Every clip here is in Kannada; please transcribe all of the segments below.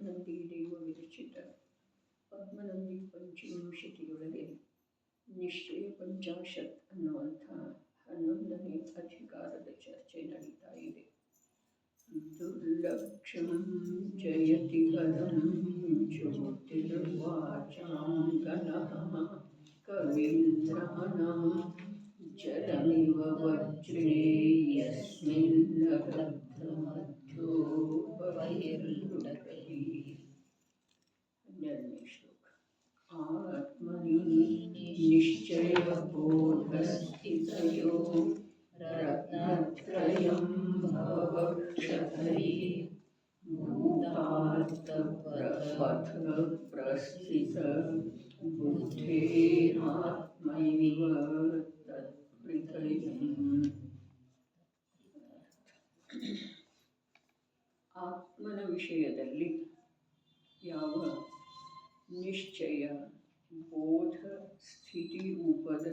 ನಂದಿ ದೈವ ವಿರಚಿತ ಪದ್ಮನಂದಿ ಪಂಚವಿಂಶತಿಯೊಳಗೆ ನಿಶ್ಚಯ ಪಂಚಾಶತ್ ಅನ್ನುವಂಥ 11ನೇ ಅಧಿಕಾರದ ಚರ್ಚೆ ನಡೀತಾ ಇದೆ. ದುರ್ಲಕ್ಷಂ ಜಯತಿ ಹರಂ ಜ್ಯೋತಿರ್ವಾಚಾಂ ಗಣಃ ಕವೀಂದ್ರಾಣಾಂ ಜಲಮಿವ ವಜ್ರೇ ಯಸ್ಮಿನ್ ಲಬ್ಧಮಧ್ಯೋ ಬಹಿರ್ಲುಟತಿ. 12ನೇ ಶ್ಲೋಕ. ಆತ್ಮನಿ ನಿಶ್ಚಯ ಬೋಧಸ್ಥಿತಯೋ ರತ್ನತ್ರಯಂ ಭವಕ್ಷತೈ ಭೂತಾರ್ಥಪಥ ಪ್ರಸ್ಥಿತ ಬುದ್ಧೇರಾತ್ಮೈವ ತತ್ಪ್ರೀತಯಂ. ಆತ್ಮನ ವಿಷಯದಲ್ಲಿ ಯಾವ ನಿಶ್ಚಯ ಬೋಧ ಸ್ಥಿತಿ ರೂಪದ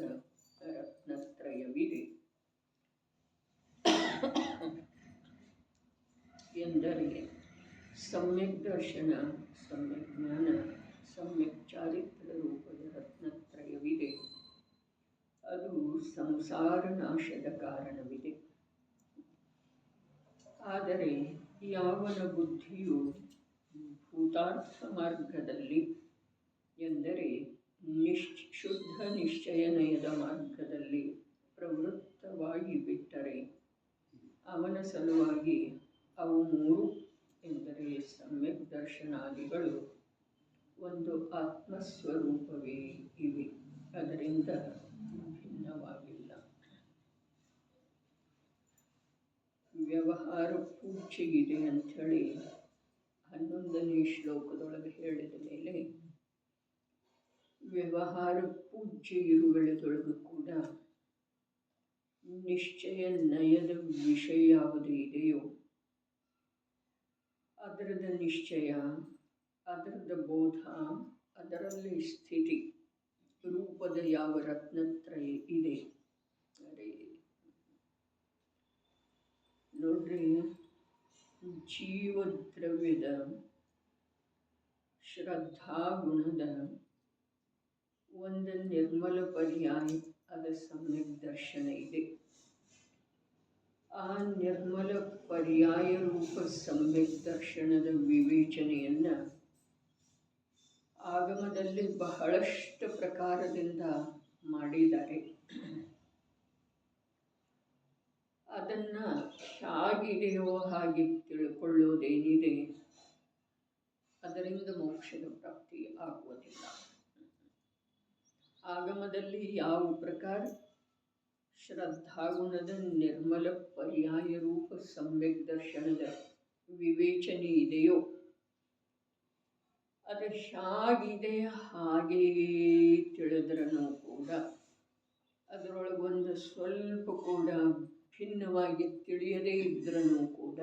ರತ್ನತ್ರಯವಿದೆ ಎಂದರೆ ಸಮ್ಯಕ್ ದರ್ಶನ, ಸಮ್ಯಕ್ ಜ್ಞಾನ, ಸಮ್ಯಕ್ ಚಾರಿತ್ರ ರೂಪದ ರತ್ನತ್ರಯವಿದೆ. ಅದು ಸಂಸಾರ ನಾಶದ ಕಾರಣವಿದೆ. ಆದರೆ ಯಾವನ ಬುದ್ಧಿಯು ಭೂತಾರ್ಥ ಮಾರ್ಗದಲ್ಲಿ ಎಂದರೆ ಶುದ್ಧ ನಿಶ್ಚಯನಯದ ಮಾರ್ಗದಲ್ಲಿ ಪ್ರವೃತ್ತವಾಗಿ ಬಿಟ್ಟರೆ ಅವನ ಸಲುವಾಗಿ ಅವು ಮೂರು ಎಂದರೆ ಸಮ್ಯಕ್ ದರ್ಶನಾದಿಗಳು ಒಂದು ಆತ್ಮಸ್ವರೂಪವೇ ಇವೆ, ಅದರಿಂದ ಭಿನ್ನವಾಗಿಲ್ಲ. ವ್ಯವಹಾರ ಪೂಜ್ಯಗಿದೆ ಅಂಥೇಳಿ 11ನೇ ಶ್ಲೋಕದೊಳಗೆ ಹೇಳಿದ ಮೇಲೆ ವ್ಯವಹಾರ ಪೂಜ್ಯ ಇರುವೆಳೆದೊಳಗೂ ಕೂಡ ನಿಶ್ಚಯ ನಯದ ವಿಷಯ ಯಾವುದು ಇದೆಯೋ ಅದರದ ನಿಶ್ಚಯ, ಅದರದ ಬೋಧ, ಅದರಲ್ಲಿ ಸ್ಥಿತಿ ರೂಪದ ಯಾವ ರತ್ನತ್ರಯ ಇದೆ. ನೋಡ್ರಿ, ಜೀವದ್ರವ್ಯದ ಶ್ರದ್ಧಾಗುಣದ ಒಂದು ನಿರ್ಮಲ ಪರ್ಯಾಯ ಅದ ಸಮ್ಯಕ್ ದರ್ಶನ ಇದೆ. ಆ ನಿರ್ಮಲ ಪರ್ಯಾಯ ರೂಪ ಸಮ್ಯಕ್ ದರ್ಶನದ ವಿವೇಚನೆಯನ್ನು ಆಗಮದಲ್ಲಿ ಬಹಳಷ್ಟು ಪ್ರಕಾರದಿಂದ ಮಾಡಿದ್ದಾರೆ. ಅದನ್ನು ಹೇಗಿದೆಯೋ ಹಾಗೆ ತಿಳ್ಕೊಳ್ಳೋದೇನಿದೆ ಅದರಿಂದ ಮೋಕ್ಷದ ಪ್ರಾಪ್ತಿ ಆಗುವುದಿಲ್ಲ. ಆಗಮದಲ್ಲಿ ಯಾವ ಪ್ರಕಾರ ಶ್ರದ್ಧಾಗುಣದ ನಿರ್ಮಲ ಪರ್ಯಾಯ ರೂಪ ಸಮ್ಯಕ್ ದರ್ಶನದ ವಿವೇಚನೆ ಇದೆಯೋ ಅದು ಹೇಗಿದೆ ಹಾಗೇ ತಿಳಿದ್ರೂ ಕೂಡ ಅದರೊಳಗೊಂದು ಸ್ವಲ್ಪ ಕೂಡ ಭಿನ್ನವಾಗಿ ತಿಳಿಯದೇ ಇದ್ರೂ ಕೂಡ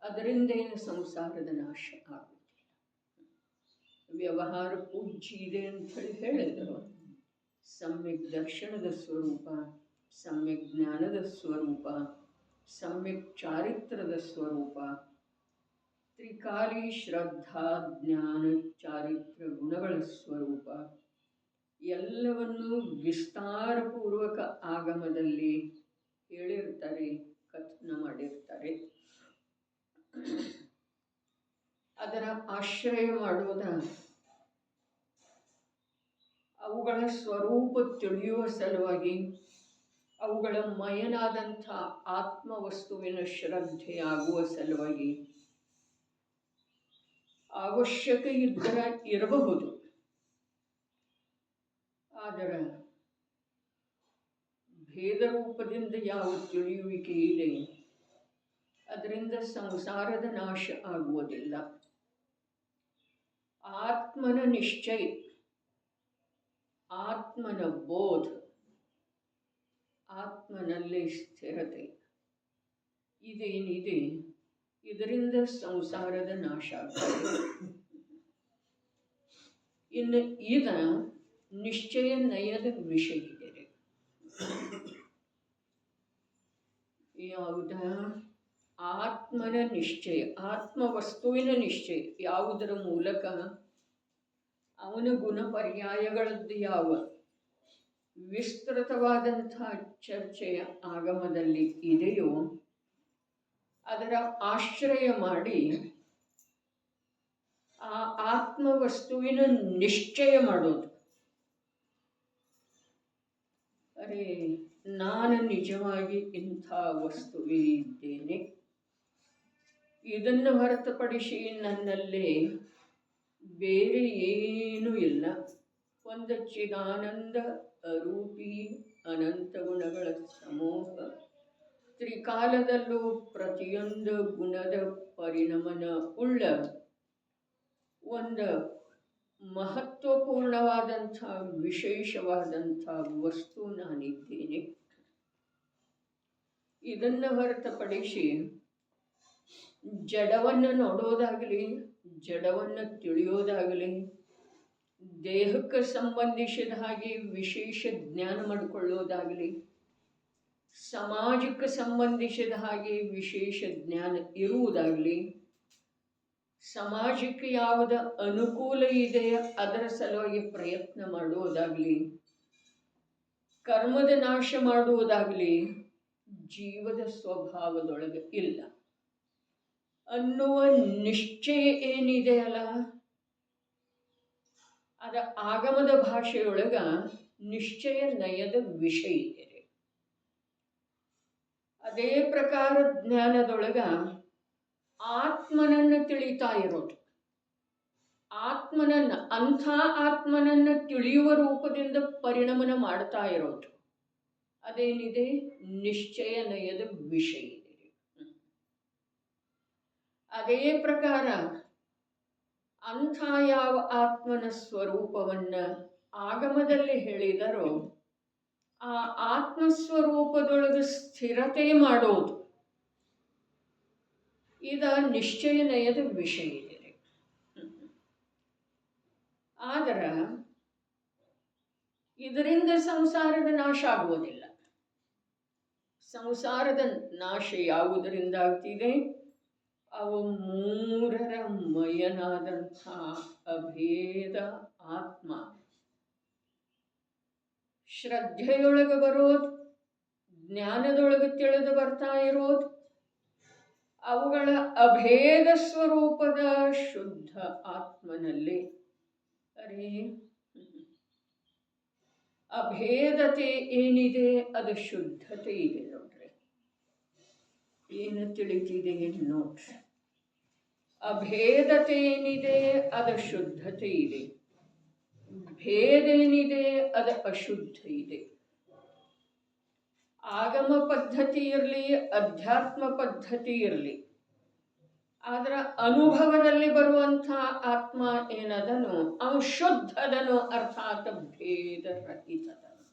ಅದರಿಂದೇನು ಸಂಸಾರದ ನಾಶ ಆಗುತ್ತಿಲ್ಲ. ವ್ಯವಹಾರ ಪೂಜ್ಯ ಇದೆ ಅಂಥೇಳಿ ಹೇಳಿದರು. ಸಮ್ಯಕ್ ದರ್ಶನದ ಸ್ವರೂಪ, ಸಮ್ಯಕ್ ಜ್ಞಾನದ ಸ್ವರೂಪ, ಸಮ್ಯಕ್ ಚಾರಿತ್ರದ ಸ್ವರೂಪ, ತ್ರಿಕಾಲಿ ಶ್ರದ್ಧಾ ಜ್ಞಾನ ಚಾರಿತ್ರ ಗುಣಗಳ ಸ್ವರೂಪ ಎಲ್ಲವನ್ನೂ ವಿಸ್ತಾರಪೂರ್ವಕ ಆಗಮದಲ್ಲಿ ಹೇಳಿರ್ತಾರೆ, ಕಥನ ಮಾಡಿರ್ತಾರೆ. ಅದರ ಆಶ್ರಯ ಮಾಡೋದ ಅವುಗಳ ಸ್ವರೂಪ ತಿಳಿಯುವ ಸಲುವಾಗಿ ಅವುಗಳ ಮಯನಾದಂಥ ಆತ್ಮವಸ್ತುವಿನ ಶ್ರದ್ಧೆಯಾಗುವ ಸಲುವಾಗಿ ಅವಶ್ಯಕ ಇರಬಹುದು. ಆದರೆ ಭೇದ ರೂಪದಿಂದ ಯಾವ ತಿಳಿಯುವಿಕೆ ಇದೆ ಅದರಿಂದ ಸಂಸಾರದ ನಾಶ ಆಗುವುದಿಲ್ಲ. ಆತ್ಮನ ನಿಶ್ಚಯ, ಆತ್ಮನ ಬೋಧ, ಆತ್ಮನಲ್ಲೇ ಸ್ಥಿರತೆ ಇದೇನಿದೆ ಇದರಿಂದ ಸಂಸಾರದ ನಾಶ ಆಗ್ತದೆ. ಇನ್ನು ಇದ ನಿಶ್ಚಯ ನಯದ ವಿಷಯ ಇದೆ. ಯಾವುದ ಆತ್ಮನ ನಿಶ್ಚಯ, ಆತ್ಮವಸ್ತುವಿನ ನಿಶ್ಚಯ ಯಾವುದರ ಮೂಲಕ ಅವನ ಗುಣ ಪರ್ಯಾಯಗಳದ್ದು ಯಾವ ವಿಸ್ತೃತವಾದಂಥ ಚರ್ಚೆಯ ಆಗಮದಲ್ಲಿ ಇದೆಯೋ ಅದರ ಆಶ್ರಯ ಮಾಡಿ ಆ ಆತ್ಮವಸ್ತುವಿನ ನಿಶ್ಚಯ ಮಾಡೋದು. ಅರೆ, ನಾನು ನಿಜವಾಗಿ ಇಂಥ ವಸ್ತುವೇ ಇದ್ದೇನೆ, ಇದನ್ನು ಹೊರತುಪಡಿಸಿ ನನ್ನಲ್ಲಿ ಬೇರೆ ಏನೂ ಇಲ್ಲ. ಒಂದು ಚಿದಾನಂದ ಅರೂಪಿ ಅನಂತ ಗುಣಗಳ ಸಮೂಹ, ತ್ರಿಕಾಲದಲ್ಲೂ ಪ್ರತಿಯೊಂದು ಗುಣದ ಪರಿಣಮನ ಉಳ್ಳ ಒಂದು ಮಹತ್ವಪೂರ್ಣವಾದಂಥ ವಿಶೇಷವಾದಂಥ ವಸ್ತು ನಾನಿದ್ದೇನೆ. ಇದನ್ನು ಹೊರತುಪಡಿಸಿ ಜಡವನ್ನು ನೋಡೋದಾಗಲಿ, ಜಡವನ್ನು ತಿಳಿಯೋದಾಗಲಿ, ದೇಹಕ್ಕೆ ಸಂಬಂಧಿಸಿದ ಹಾಗೆ ವಿಶೇಷ ಜ್ಞಾನ ಮಾಡಿಕೊಳ್ಳೋದಾಗಲಿ, ಸಮಾಜಕ್ಕೆ ಸಂಬಂಧಿಸಿದ ಹಾಗೆ ವಿಶೇಷ ಜ್ಞಾನ ಇರುವುದಾಗಲಿ, ಸಮಾಜಕ್ಕೆ ಯಾವುದ ಅನುಕೂಲ ಇದೆಯೋ ಅದರ ಸಲುವಾಗಿ ಪ್ರಯತ್ನ ಮಾಡುವುದಾಗಲಿ, ಕರ್ಮದ ನಾಶ ಮಾಡುವುದಾಗಲಿ ಜೀವದ ಸ್ವಭಾವದೊಳಗೆ ಇಲ್ಲ ಅನ್ನುವ ನಿಶ್ಚಯ ಏನಿದೆಯಲ್ಲ, ಅದ ಆಗಮದ ಭಾಷೆಯೊಳಗ ನಿಶ್ಚಯ ನಯದ ವಿಷಯ ಇದೆ. ಅದೇ ಪ್ರಕಾರ ಜ್ಞಾನದೊಳಗ ಆತ್ಮನನ್ನು ತಿಳಿತಾ ಇರೋದು, ಆತ್ಮನನ್ನು ಅಂಥ ಆತ್ಮನನ್ನು ತಿಳಿಯುವ ರೂಪದಿಂದ ಪರಿಣಮನ ಮಾಡ್ತಾ ಇರೋದು ಅದೇನಿದೆ, ನಿಶ್ಚಯ ನಯದ ವಿಷಯ ಇದೆ. ಅದೇ ಪ್ರಕಾರ ಅಂಥ ಯಾವ ಆತ್ಮನ ಸ್ವರೂಪವನ್ನು ಆಗಮದಲ್ಲಿ ಹೇಳಿದರೋ ಆ ಆತ್ಮಸ್ವರೂಪದೊಳಗೆ ಸ್ಥಿರತೆ ಮಾಡೋದು ಇದ ನಿಶ್ಚಯ ನಯದ ವಿಷಯ ಇದೆ. ಆದರೆ ಇದರಿಂದ ಸಂಸಾರದ ನಾಶ ಆಗುವುದಿಲ್ಲ. ಸಂಸಾರದ ನಾಶ ಯಾವುದರಿಂದ ಆಗ್ತಿದೆ? ಅವು ಮೂರರ ಮಯನಾದಂಥ ಅಭೇದ ಆತ್ಮ ಶ್ರದ್ಧೆಯೊಳಗೆ ಬರೋದು, ಜ್ಞಾನದೊಳಗೆ ತಿಳಿದು ಬರ್ತಾ ಇರೋದು, ಅವುಗಳ ಅಭೇದ ಸ್ವರೂಪದ ಶುದ್ಧ ಆತ್ಮನಲ್ಲಿ ಅರೇ ಅಭೇದತೆ ಏನಿದೆ ಅದು ಶುದ್ಧತೆ ಇದೆ. ನೋಡ್ರಿ, ಏನು ತಿಳಿತಿದೆ ನೋಡ್ರಿ. ಅಭೇದತೆ ಏನಿದೆ ಅದು ಶುದ್ಧತೆ ಇದೆ, ಭೇದ ಏನಿದೆ ಅದು ಅಶುದ್ಧ ಇದೆ. ಆಗಮ ಪದ್ಧತಿ ಇರಲಿ, ಅಧ್ಯಾತ್ಮ ಪದ್ಧತಿ ಇರಲಿ, ಅದರ ಅನುಭವದಲ್ಲಿ ಬರುವಂಥ ಆತ್ಮ ಏನದನು ಅವನು ಶುದ್ಧದನು, ಅರ್ಥಾತ್ ಭೇದ ರಹಿತದನು.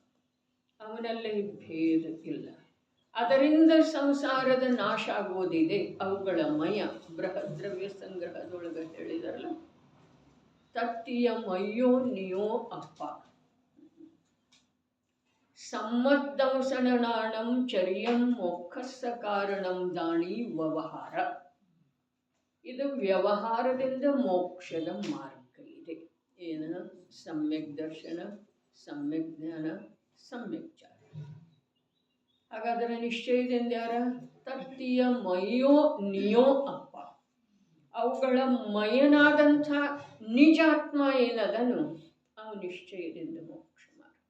ಅವನಲ್ಲಿ ಭೇದ ಇಲ್ಲ. ಅದರಿಂದ ಸಂಸಾರದ ನಾಶ ಆಗುವುದಿದೆ. ಅವುಗಳ ಮಯ ಬೃಹದ್ರವ್ಯ ಸಂಗ್ರಹದೊಳಗೆ ಹೇಳಿದರಲ್ಲ, ತತ್ತಿಯ ಮಯ್ಯೋ ನಿಯೋ ಅಪ್ಪ ಸಮ್ಮದ್ದಂಸನಾಣಂ ಚರ್ಯಂ ಮೋಕ್ಷಸ್ಸ ಕಾರಣಂ ದಾಣಿ ವ್ಯವಹಾರ. ಇದು ವ್ಯವಹಾರದಿಂದ ಮೋಕ್ಷದ ಮಾರ್ಗ ಇದೆ. ಏನು? ಸಮ್ಯಕ್ ದರ್ಶನ, ಸಮ್ಯಕ್ ಜ್ಞಾನ, ಸಮ್ಯಕ್ ಚಾರ. ಹಾಗಾದರೆ ನಿಶ್ಚಯದಿಂದ ಯಾರ? ತತ್ತಿಯ ಮಯ್ಯೋ ನಿಯೋ ಅಪ್ಪ. ಅವುಗಳ ಮಯನಾದಂಥ ನಿಜಾತ್ಮ ಏನದನು ಅವು ನಿಶ್ಚಯದಿಂದ ಮೋಕ್ಷ ಮಾರ್ಗ.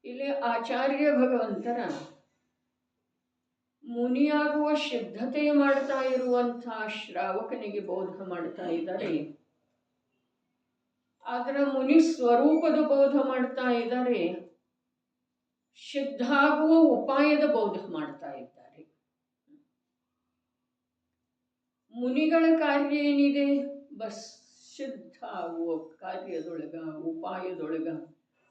ಇಲ್ಲಿ ಆಚಾರ್ಯ ಭಗವಂತರ ಮುನಿಯಾಗುವ ಸಿದ್ಧತೆ ಮಾಡ್ತಾ ಇರುವಂಥ ಶ್ರಾವಕನಿಗೆ ಬೋಧ ಮಾಡ್ತಾ ಇದ್ದಾರೆ. ಅದರ ಮುನಿ ಸ್ವರೂಪದ ಬೋಧ ಮಾಡ್ತಾ ಇದ್ದಾರೆ, ಸಿದ್ಧಾಗುವ ಉಪಾಯದ ಬೋಧ ಮಾಡ್ತಾ ಇದ್ದಾರೆ. ಮುನಿಗಳ ಕಾರ್ಯ ಏನಿದೆ? ಬಸ್ ಸಿದ್ಧ ಆಗುವ ಕಾರ್ಯದೊಳಗ, ಉಪಾಯದೊಳಗ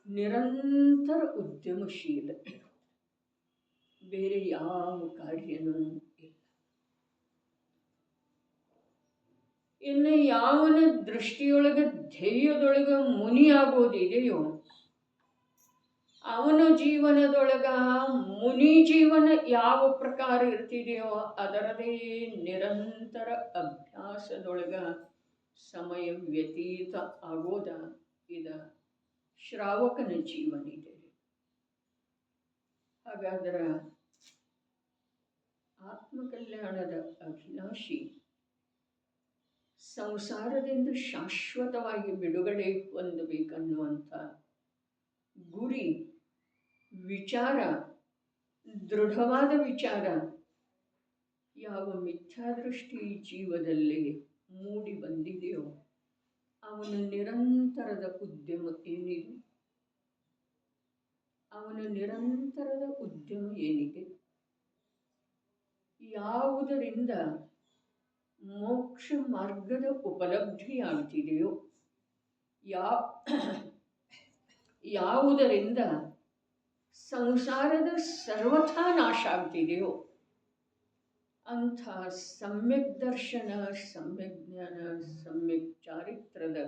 ನಿರಂತರ ಉದ್ಯಮಶೀಲತೆ, ಬೇರೆ ಯಾವ ಕಾರ್ಯನೂ ಇಲ್ಲ. ಇನ್ನು ಯಾವನ ದೃಷ್ಟಿಯೊಳಗೆ ಧ್ಯೇಯದೊಳಗೆ ಮುನಿಯಾಗೋದಿದೆಯೋ ಅವನ ಜೀವನದೊಳಗ ಮುನಿ ಜೀವನ ಯಾವ ಪ್ರಕಾರ ಇರ್ತಿದೆಯೋ ಅದರದೇ ನಿರಂತರ ಅಭ್ಯಾಸದೊಳಗ ಸಮಯ ವ್ಯತೀತ ಆಗೋದ ಇದ ಶ್ರಾವಕನ ಜೀವನ ಇದೆ. ಹಾಗಾದ್ರೆ ಆತ್ಮಕಲ್ಯಾಣದ ಅಭಿಲಾಷಿ ಸಂಸಾರದಿಂದ ಶಾಶ್ವತವಾಗಿ ಬಿಡುಗಡೆ ಹೊಂದಬೇಕನ್ನುವಂಥ ಗುರಿ, ವಿಚಾರ, ದೃಢವಾದ ವಿಚಾರ ಯಾವ ಮಿಥ್ಯಾದೃಷ್ಟಿ ಜೀವದಲ್ಲಿ ಮೂಡಿ ಬಂದಿದೆಯೋ ಅವನ ನಿರಂತರದ ಉದ್ಯಮ ಏನಿದೆ, ಅವನ ನಿರಂತರದ ಉದ್ಯಮ ಏನಿದೆ, ಯಾವುದರಿಂದ ಮೋಕ್ಷ ಮಾರ್ಗದ ಉಪಲಬ್ಧಿಯಾಗ್ತಿದೆಯೋ, ಯಾವುದರಿಂದ ಸಂಸಾರದ ಸರ್ವಥಾ ನಾಶ ಆಗ್ತಿದೆಯೋ ಅಂಥ ಸಮ್ಯಕ್ ದರ್ಶನ, ಸಮ್ಯಕ್ ಜ್ಞಾನ, ಸಮ್ಯಕ್ ಚಾರಿತ್ರದ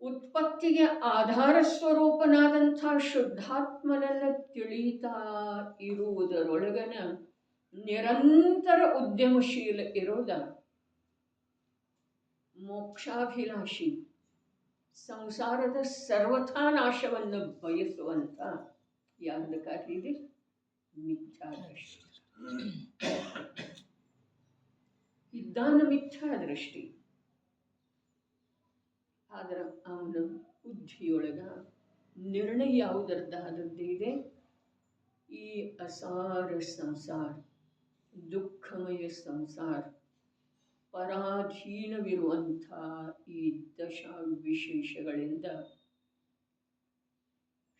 ಉತ್ಪತ್ತಿಗೆ ಆಧಾರ ಸ್ವರೂಪನಾದಂಥ ಶುದ್ಧಾತ್ಮನನ್ನು ತಿಳಿತಾ ಇರುವುದರೊಳಗನ ನಿರಂತರ ಉದ್ಯಮಶೀಲ ಇರೋದ ಮೋಕ್ಷಾಭಿಲಾಷಿ, ಸಂಸಾರದ ಸರ್ವಥಾ ನಾಶವನ್ನು ಬಯಸುವಂಥ ಯಾರ್ದ ಕಾರ್ಯ ಇದೆ? ಮಿಥ್ಯಾದೃಷ್ಟಿ. ಇದ್ದಾನ ಮಿಥ್ಯಾದೃಷ್ಟಿ. ಆದ್ರೆ ಅವನ ಬುದ್ಧಿಯೊಳಗ ನಿರ್ಣಯ ಯಾವುದರದ್ದಾದದ್ದೇ ಇದೆ? ಈ ಅಸಾರ ಸಂಸಾರ, ದುಃಖಮಯ ಸಂಸಾರ, ಪರಾಧೀನವಿರುವಂಥ ಈ ದಶಾ ವಿಶೇಷಗಳಿಂದ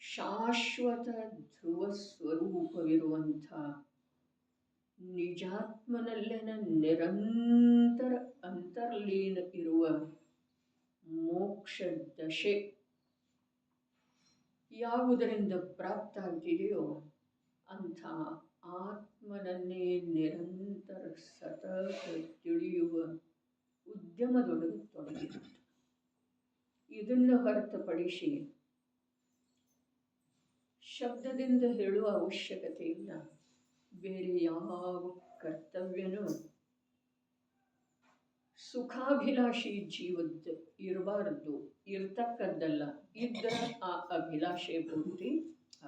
ಶಾಶ್ವತ ಧ್ರುವ ಸ್ವರೂಪವಿರುವಂಥ ನಿಜಾತ್ಮನಲ್ಲೇನ ನಿರಂತರ ಅಂತರ್ಲೀನ ಇರುವ ಮೋಕ್ಷ ದಶೆ ಯಾವುದರಿಂದ ಪ್ರಾಪ್ತ ಆಗ್ತಿದೆಯೋ ಅಂಥ ಆತ್ಮನನ್ನೇ ನಿರಂತರ ಸತತ ತಿಳಿಯುವ ಉದ್ಯಮದೊಳಗೆ ತೊಡಗಿರುತ್ತೆ. ಇದನ್ನು ಹೊರತುಪಡಿಸಿ ಶಬ್ದದಿಂದ ಹೇಳುವ ಅವಶ್ಯಕತೆ ಇಲ್ಲ. ಬೇರೆ ಯಾವ ಕರ್ತವ್ಯನೂ ಸುಖಾಭಿಲಾಷಿ ಜೀವದ್ದು ಇರಬಾರದು, ಇರ್ತಕ್ಕದ್ದಲ್ಲ. ಇದ್ದರೆ ಆ ಅಭಿಲಾಷೆ ಪೂರ್ತಿ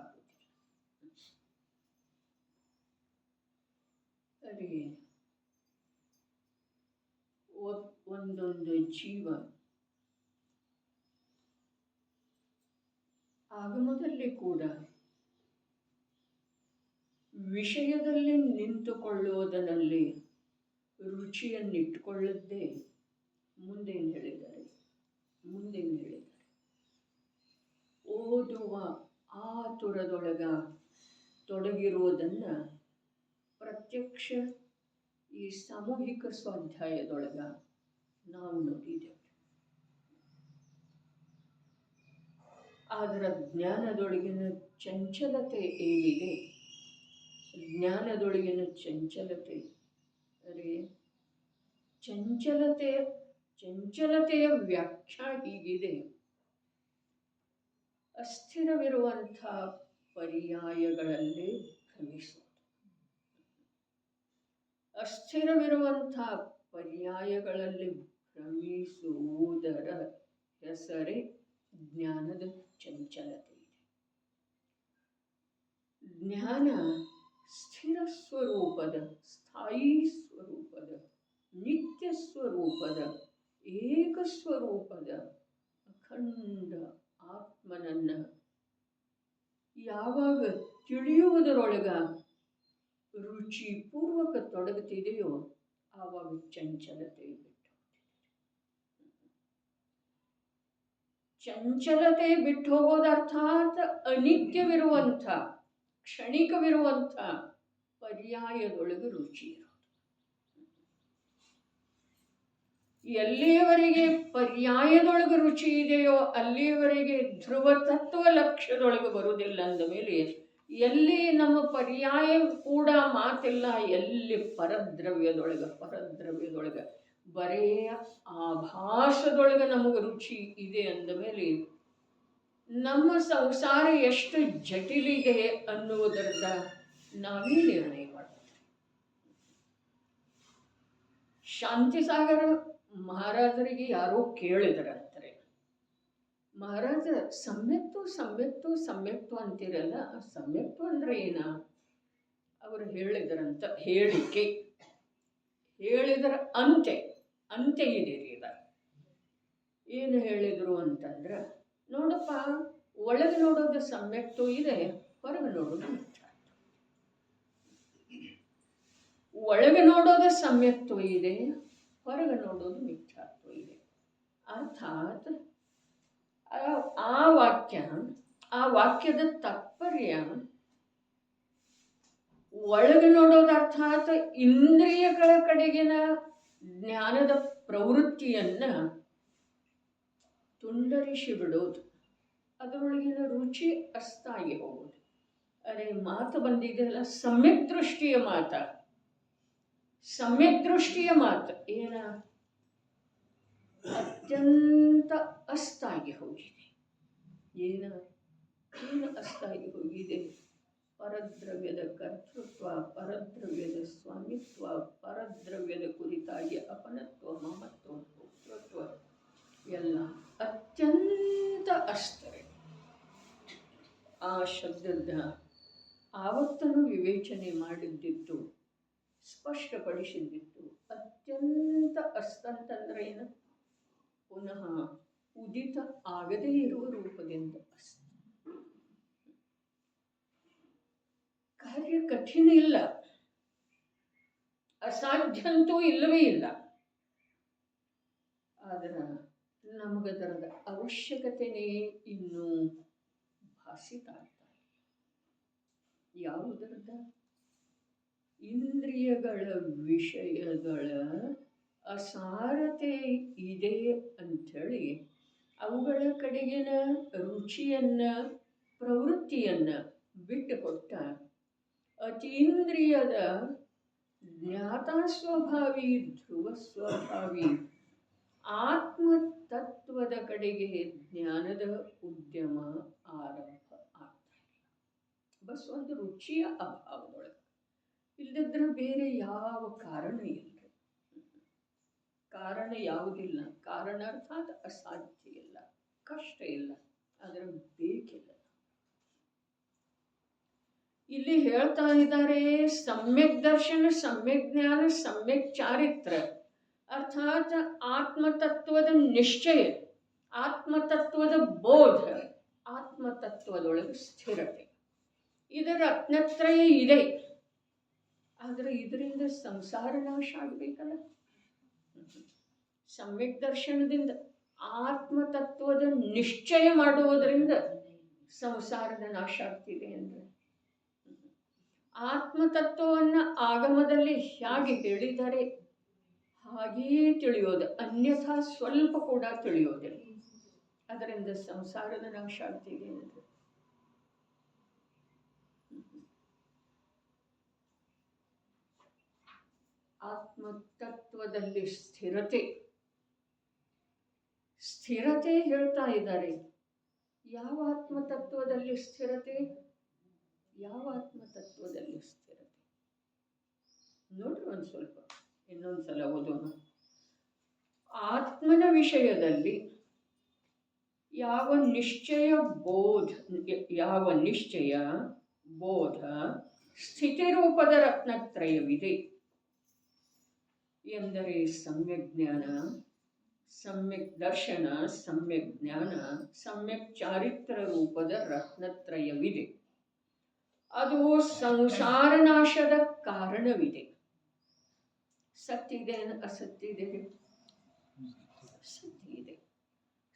ಆಗುತ್ತಿಲ್ಲ. ಅದೇ ಒಂದೊಂದು ಜೀವ ಆಗಮದಲ್ಲಿ ಕೂಡ ವಿಷಯದಲ್ಲಿ ನಿಂತುಕೊಳ್ಳುವುದರಲ್ಲಿ ರುಚಿಯನ್ನಿಟ್ಟುಕೊಳ್ಳದ್ದೇ ಮುಂದೇನು ಹೇಳಿದ್ದಾರೆ? ಓದುವ ಆತುರದೊಳಗ ತೊಡಗಿರುವುದನ್ನು ಪ್ರತ್ಯಕ್ಷ ಈ ಸಾಮೂಹಿಕ ಸ್ವಾಧ್ಯಾಯದೊಳಗ ನಾವು ನೋಡಿದ್ದೇವೆ. ಅದರ ಜ್ಞಾನದೊಳಗಿನ ಚಂಚಲತೆ ಏನಿದೆ, ಜ್ಞಾನದೊಳಗಿನ ಚಂಚಲತೆ, ಅರೆ ಚಂಚಲತೆಯ ವ್ಯಾಖ್ಯಾ ಹೀಗಿದೆ: ಅಸ್ಥಿರವಿರುವಂಥ ಪರ್ಯಾಯಗಳಲ್ಲಿ ಭ್ರಮಿಸುವುದು. ಅಸ್ಥಿರವಿರುವಂಥ ಪರ್ಯಾಯಗಳಲ್ಲಿ ಭ್ರಮಿಸುವುದರ ಹೆಸರೇ ಜ್ಞಾನದ ಚಂಚಲತೆ ಇದೆ. ಜ್ಞಾನ ಸ್ಥಿರ ಸ್ವರೂಪದ, ಸ್ಥಾಯಿ ಸ್ವರೂಪದ, ನಿತ್ಯ ಸ್ವರೂಪದ, ಏಕಸ್ವರೂಪದ ಅಖಂಡ ಆತ್ಮನನ್ನು ಯಾವಾಗ ತಿಳಿಯುವುದರೊಳಗ ರುಚಿಪೂರ್ವಕ ತೊಡಗುತ್ತಿದೆಯೋ ಆವಾಗ ಚಂಚಲತೆ ಬಿಟ್ಟು ಹೋಗೋದು. ಅರ್ಥಾತ್ ಅನಿತ್ಯವಿರುವಂಥ, ಕ್ಷಣಿಕವಿರುವಂಥ ಪರ್ಯಾಯದೊಳಗೆ ರುಚಿ ಇರೋದು. ಎಲ್ಲಿಯವರೆಗೆ ಪರ್ಯಾಯದೊಳಗೆ ರುಚಿ ಇದೆಯೋ ಅಲ್ಲಿಯವರೆಗೆ ಧ್ರುವ ತತ್ವ ಲಕ್ಷ್ಯದೊಳಗೆ ಬರುವುದಿಲ್ಲ. ಅಂದ ಮೇಲೆ ಎಲ್ಲಿ ನಮ್ಮ ಪರ್ಯಾಯ ಕೂಡ ಮಾತಿಲ್ಲ, ಎಲ್ಲಿ ಪರದ್ರವ್ಯದೊಳಗೆ ಬರೇ ಆಭಾಸದೊಳಗೆ ನಮಗೆ ರುಚಿ ಇದೆ ಅಂದ ಮೇಲೆ ನಮ್ಮ ಸಂಸಾರ ಎಷ್ಟು ಜಟಿಲಿದೆ ಅನ್ನುವುದರಿಂದ ನಾವೇ ನಿರ್ಣಯ ಮಾಡ್ತೀವಿ. ಶಾಂತಿಸಾಗರ ಮಹಾರಾಜರಿಗೆ ಯಾರೋ ಕೇಳಿದರಂತಾರೆ, ಮಹಾರಾಜ ಸಮ್ಯಕ್ತು ಅಂತೀರಲ್ಲ, ಸಮ್ಯಕ್ತು ಅಂದ್ರೆ ಏನ? ಅವರು ಹೇಳಿದರಂತ, ಹೇಳಿದರ ಅಂತೆ ಇದೆ ರೀ. ಏನು ಹೇಳಿದರು ಅಂತಂದ್ರೆ, ನೋಡಪ್ಪ, ಒಳಗೆ ನೋಡೋದು ಸಮ್ಯಕ್ತು ಇದೆ, ಹೊರಗೆ ನೋಡೋದು ಮಿಥ್ಯಾತ್ವ. ಒಳಗೆ ನೋಡೋದು ಸಮ್ಯಕ್ತು ಇದೆ, ಹೊರಗೆ ನೋಡೋದು ಮಿಥ್ಯಾತ್ವ ಇದೆ. ಅರ್ಥಾತ್ ಆ ವಾಕ್ಯದ ತಾತ್ಪರ್ಯ, ಒಳಗೆ ನೋಡೋದು ಅರ್ಥಾತ್ ಇಂದ್ರಿಯಗಳ ಕಡೆಗಿನ ಜ್ಞಾನದ ಪ್ರವೃತ್ತಿಯನ್ನ ತುಂಡರಿಸಿ ಬಿಡೋದು, ಅದರೊಳಗಿನ ರುಚಿ ಅಸ್ತಾಗಿ ಹೋಗೋದು. ಅರೆ, ಮಾತು ಬಂದಿದೆಯಲ್ಲ, ಸಮ್ಯಕ್ ದೃಷ್ಟಿಯ ಮಾತು ಏನ? ಅತ್ಯಂತ ಅಸ್ತಾಗಿ ಹೋಗಿದೆ. ಏನು ಅಸ್ತಾಗಿ ಹೋಗಿದೆ? ಪರದ್ರವ್ಯದ ಕರ್ತೃತ್ವ, ಪರದ್ರವ್ಯದ ಸ್ವಾಮಿತ್ವ, ಪರದ್ರವ್ಯದ ಕುರಿತಾಗಿ ಅಪನತ್ವ, ಮಮತ್ವ, ಭೋಕ್ತೃತ್ವ ಎಲ್ಲ ಅತ್ಯಂತ ಅಸ್ತರೆ. ಆ ಶಬ್ದದ ಆವತ್ತನು ವಿವೇಚನೆ ಮಾಡಿದ್ದಿತ್ತು, ಸ್ಪಷ್ಟಪಡಿಸಿದ್ದಿತ್ತು. ಅತ್ಯಂತ ಅಸ್ತಂತಂದ್ರೆ ಏನು? ಪುನಃ ಉದಿತ ಆಗದೇ ಇರುವ ರೂಪದಿಂದ ಅಸ್ತ. ಕಾರ್ಯ ಕಠಿಣ ಇಲ್ಲ, ಅಸಾಧ್ಯ ಇಲ್ಲವೇ ಇಲ್ಲ. ಆದ್ರೆ ನಮಗದರದ ಅವಶ್ಯಕತೆನೇ ಇನ್ನೂ ಭಾಸಿತಾ ಇದ್ದಾರೆ. ಯಾವುದರದ? ಇಂದ್ರಿಯಗಳ ವಿಷಯಗಳ ಅಸಾರತೆ ಇದೆ ಅಂಥೇಳಿ ಅವುಗಳ ಕಡೆಗಿನ ರುಚಿಯನ್ನ, ಪ್ರವೃತ್ತಿಯನ್ನ ಬಿಟ್ಟುಕೊಟ್ಟ ಅತೀಂದ್ರಿಯದ ಜ್ಞಾತಾಸ್ವಭಾವಿ, ಧ್ರುವ ಸ್ವಭಾವಿ ಆತ್ಮತತ್ವದ ಕಡೆಗೆ ಜ್ಞಾನದ ಉದ್ಯಮ ಆರಂಭ ಆಗ್ತಾ ಇಲ್ಲ. ಬಸ್ ಒಂದು ರುಚಿಯ ಅಭಾವದೊಳಗೆ. ಇಲ್ಲದಿದ್ರೆ ಬೇರೆ ಯಾವ ಕಾರಣ ಇಲ್ಲ. ಕಾರಣ ಯಾವುದಿಲ್ಲ. ಕಾರಣ ಅರ್ಥಾತ್ ಅಸಾಧ್ಯ ಇಲ್ಲ, ಕಷ್ಟ ಇಲ್ಲ, ಅದರ ಬೇಕಿಲ್ಲ. ಇಲ್ಲಿ ಹೇಳ್ತಾ ಇದ್ದಾರೆ, ಸಮ್ಯಕ್ ದರ್ಶನ, ಸಮ್ಯಕ್ ಜ್ಞಾನ, ಸಮ್ಯಕ್ ಚಾರಿತ್ರ ಅರ್ಥಾತ್ ಆತ್ಮತತ್ವದ ನಿಶ್ಚಯ, ಆತ್ಮತತ್ವದ ಬೋಧ, ಆತ್ಮತತ್ವದೊಳಗೆ ಸ್ಥಿರತೆ. ಇದರ ರತ್ನತ್ರಯ ಇದೆ. ಆದರೆ ಇದರಿಂದ ಸಂಸಾರ ನಾಶ ಆಗಬೇಕಲ್ಲ. ಸಮ್ಯಕ್ ದರ್ಶನದಿಂದ ಆತ್ಮತತ್ವದ ನಿಶ್ಚಯ ಮಾಡುವುದರಿಂದ ಸಂಸಾರದ ನಾಶ ಆಗ್ತಿದೆ ಅಂದರೆ, ಆತ್ಮತತ್ವವನ್ನು ಆಗಮದಲ್ಲಿ ಹೇಗೆ ಹೇಳಿದ್ದಾರೆ ಹಾಗೆಯೇ ತಿಳಿಯೋದು, ಅನ್ಯಥಾ ಸ್ವಲ್ಪ ಕೂಡ ತಿಳಿಯೋದಿಲ್ಲ. ಅದರಿಂದ ಸಂಸಾರದ ನಾಶ ಆಗ್ತಿದೆ ಅಂದರೆ ಆತ್ಮತತ್ವದಲ್ಲಿ ಸ್ಥಿರತೆ ಹೇಳ್ತಾ ಇದ್ದಾರೆ. ಯಾವ ಆತ್ಮತತ್ವದಲ್ಲಿ ಸ್ಥಿರತೆ? ಯಾವ ಆತ್ಮತತ್ವದಲ್ಲಿ ಸ್ಥಿರತೆ ನೋಡ್ರಿ, ಒಂದು ಸ್ವಲ್ಪ ಇನ್ನೊಂದ್ಸಲ ಓದೋಣ. ಆತ್ಮನ ವಿಷಯದಲ್ಲಿ ಯಾವ ನಿಶ್ಚಯ ಬೋಧ ಸ್ಥಿತಿರೂಪದ ರತ್ನತ್ರಯವಿದೆ ಎಂದರೆ ಸಮ್ಯಕ್ ಜ್ಞಾನ, ಸಮ್ಯಕ್ ದರ್ಶನ, ಸಮ್ಯಕ್ ಜ್ಞಾನ, ಸಮ್ಯಕ್ ಚಾರಿತ್ರ ರೂಪದ ರತ್ನತ್ರಯವಿದೆ. ಅದು ಸಂಸಾರ ನಾಶದ ಕಾರಣವಿದೆ. ಸತ್ಯ ಇದೆ, ಅಸತ್ಯ ಇದೆ?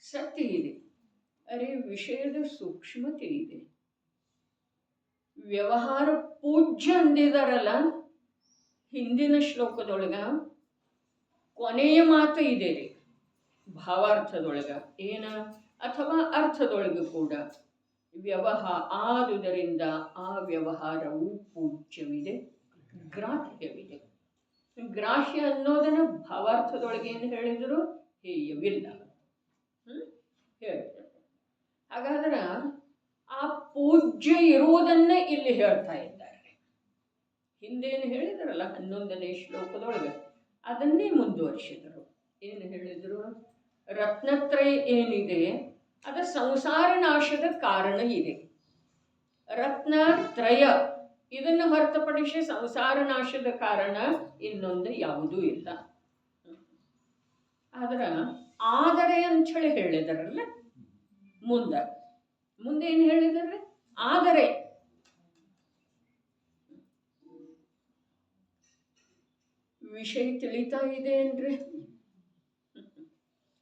ಸತ್ಯ ಇದೆ. ಅರೆ, ವಿಷಯದ ಸೂಕ್ಷ್ಮತೆ ಇದೆ. ವ್ಯವಹಾರ ಪೂಜ್ಯ ಅಂದಿದಾರಲ್ಲ ಹಿಂದಿನ ಶ್ಲೋಕದೊಳಗ, ಕೊನೆಯ ಮಾತು ಇದೆ ರೀ ಭಾವಾರ್ಥದೊಳಗ ಏನ ಅಥವಾ ಅರ್ಥದೊಳಗೂ ಕೂಡ. ಆದುದರಿಂದ ಆ ವ್ಯವಹಾರವು ಪೂಜ್ಯವಿದೆ, ಗ್ರಾಹ್ಯವಿದೆ. ಗ್ರಾಹ್ಯ ಅನ್ನೋದನ್ನ ಭಾವಾರ್ಥದೊಳಗೆ ಏನು ಹೇಳಿದ್ರು? ಹೇಯವಿಲ್ಲ ಹೇಳ್ತಾರೆ. ಹಾಗಾದ್ರೆ ಆ ಪೂಜ್ಯ ಇರುವುದನ್ನೇ ಇಲ್ಲಿ ಹೇಳ್ತಾ ಇದ್ದಾರೆ. ಹಿಂದೇನು ಹೇಳಿದ್ರಲ್ಲ 11ನೇ ಶ್ಲೋಕದೊಳಗೆ ಅದನ್ನೇ ಮುಂದುವರಿಸಿದರು. ಏನು ಹೇಳಿದರು? ರತ್ನತ್ರಯ ಏನಿದೆ ಅದು ಸಂಸಾರ ನಾಶದ ಕಾರಣ ಇದೆ. ರತ್ನತ್ರಯ ಇದನ್ನು ಹೊರತುಪಡಿಸಿ ಸಂಸಾರ ನಾಶದ ಕಾರಣ ಇನ್ನೊಂದು ಯಾವುದೂ ಇಲ್ಲ. ಆದರೆ ಅಂಥೇಳಿ ಹೇಳಿದಾರಲ್ಲ, ಮುಂದೇನು ಹೇಳಿದಾರೆ? ಆದರೆ ವಿಷಯ ತಿಳಿತಾ ಇದೆ ಏನ್ರಿ?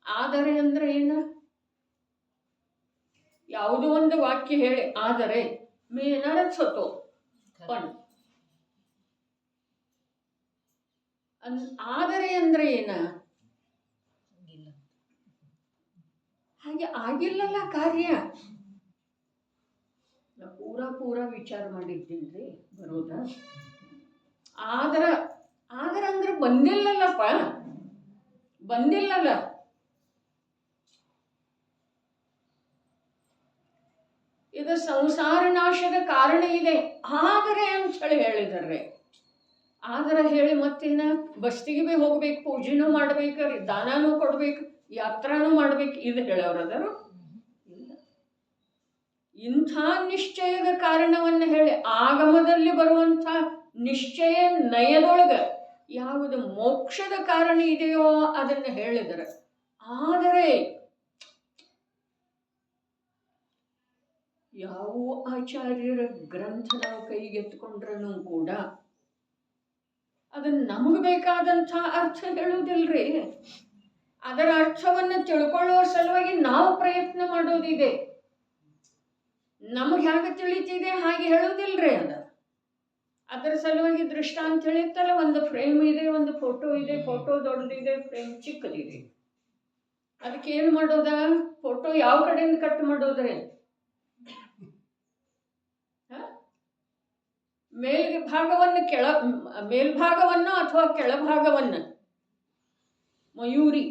ಆದರೆ ಅಂದ್ರೆ ಏನ? ಯಾವುದೋ ಒಂದು ವಾಕ್ಯ ಹೇಳಿ ಆದರೆ ಮೇನರಸತೋ ಪಣ್ ಆದರೆ ಅಂದ್ರೆ ಏನ? ಹಾಗೆ ಆಗಿಲ್ಲಲ್ಲ ಕಾರ್ಯ. ನಾ ಪೂರ ವಿಚಾರ ಮಾಡಿದ್ದೀನಿ ಬರೋದ. ಆದ್ರ ಅಂದ್ರೆ ಬಂದಿಲ್ಲಲ್ಲಪ್ಪ, ಬಂದಿಲ್ಲಲ್ಲ. ಇದು ಸಂಸಾರ ನಾಶದ ಕಾರಣ ಇದೆ ಆದರೆ ಅಂತ ಹೇಳಿದಾರೆ. ಆದ್ರೆ ಹೇಳಿ ಮತ್ತೇನ? ಬಸ್ತಿಗೆ ಭೀ ಹೋಗ್ಬೇಕು, ಪೂಜೆನೂ ಮಾಡ್ಬೇಕು, ದಾನನೂ ಕೊಡ್ಬೇಕು, ಯಾತ್ರಾನೂ ಮಾಡ್ಬೇಕು, ಇದು ಹೇಳೋರದರು ಇಲ್ಲ. ಇಂಥ ನಿಶ್ಚಯದ ಕಾರಣವನ್ನು ಹೇಳಿ ಆಗಮದಲ್ಲಿ ಬರುವಂಥ ನಿಶ್ಚಯ ನಯದೊಳಗ ಯಾವುದು ಮೋಕ್ಷದ ಕಾರಣ ಇದೆಯೋ ಅದನ್ನು ಹೇಳಿದರೆ. ಆದರೆ ಯಾವ ಆಚಾರ್ಯರ ಗ್ರಂಥ ನಾವು ಕೈಗೆತ್ಕೊಂಡ್ರೂ ಕೂಡ ಅದನ್ನು ನಮಗೆ ಬೇಕಾದಂಥ ಅರ್ಥ ಹೇಳುವುದಿಲ್ರಿ. ಅದರ ಅರ್ಥವನ್ನು ತಿಳ್ಕೊಳ್ಳುವ ಸಲುವಾಗಿ ನಾವು ಪ್ರಯತ್ನ ಮಾಡೋದಿದೆ. ನಮಗೆ ಹೇಗೆ ತಿಳಿತಿದೆ ಹಾಗೆ ಹೇಳುವುದಿಲ್ರಿ. ಅದರ ಸಲುವಾಗಿ ದೃಷ್ಟಾಂತ ಹೇಳಿತ್ತಲ್ಲ, ಒಂದು ಫ್ರೇಮ್ ಇದೆ, ಒಂದು ಫೋಟೋ ಇದೆ, ಫೋಟೋ ದೊಡ್ಡದಿದೆ, ಫ್ರೇಮ್ ಚಿಕ್ಕದಿದೆ. ಅದಕ್ಕೆ ಏನು ಮಾಡೋದ? ಫೋಟೋ ಯಾವ ಕಡೆಯಿಂದ ಕಟ್ ಮಾಡೋದ್ರೆ ಮೇಲ್ಭಾಗವನ್ನು ಅಥವಾ ಕೆಳಭಾಗವನ್ನು, ಮಯೂರಿ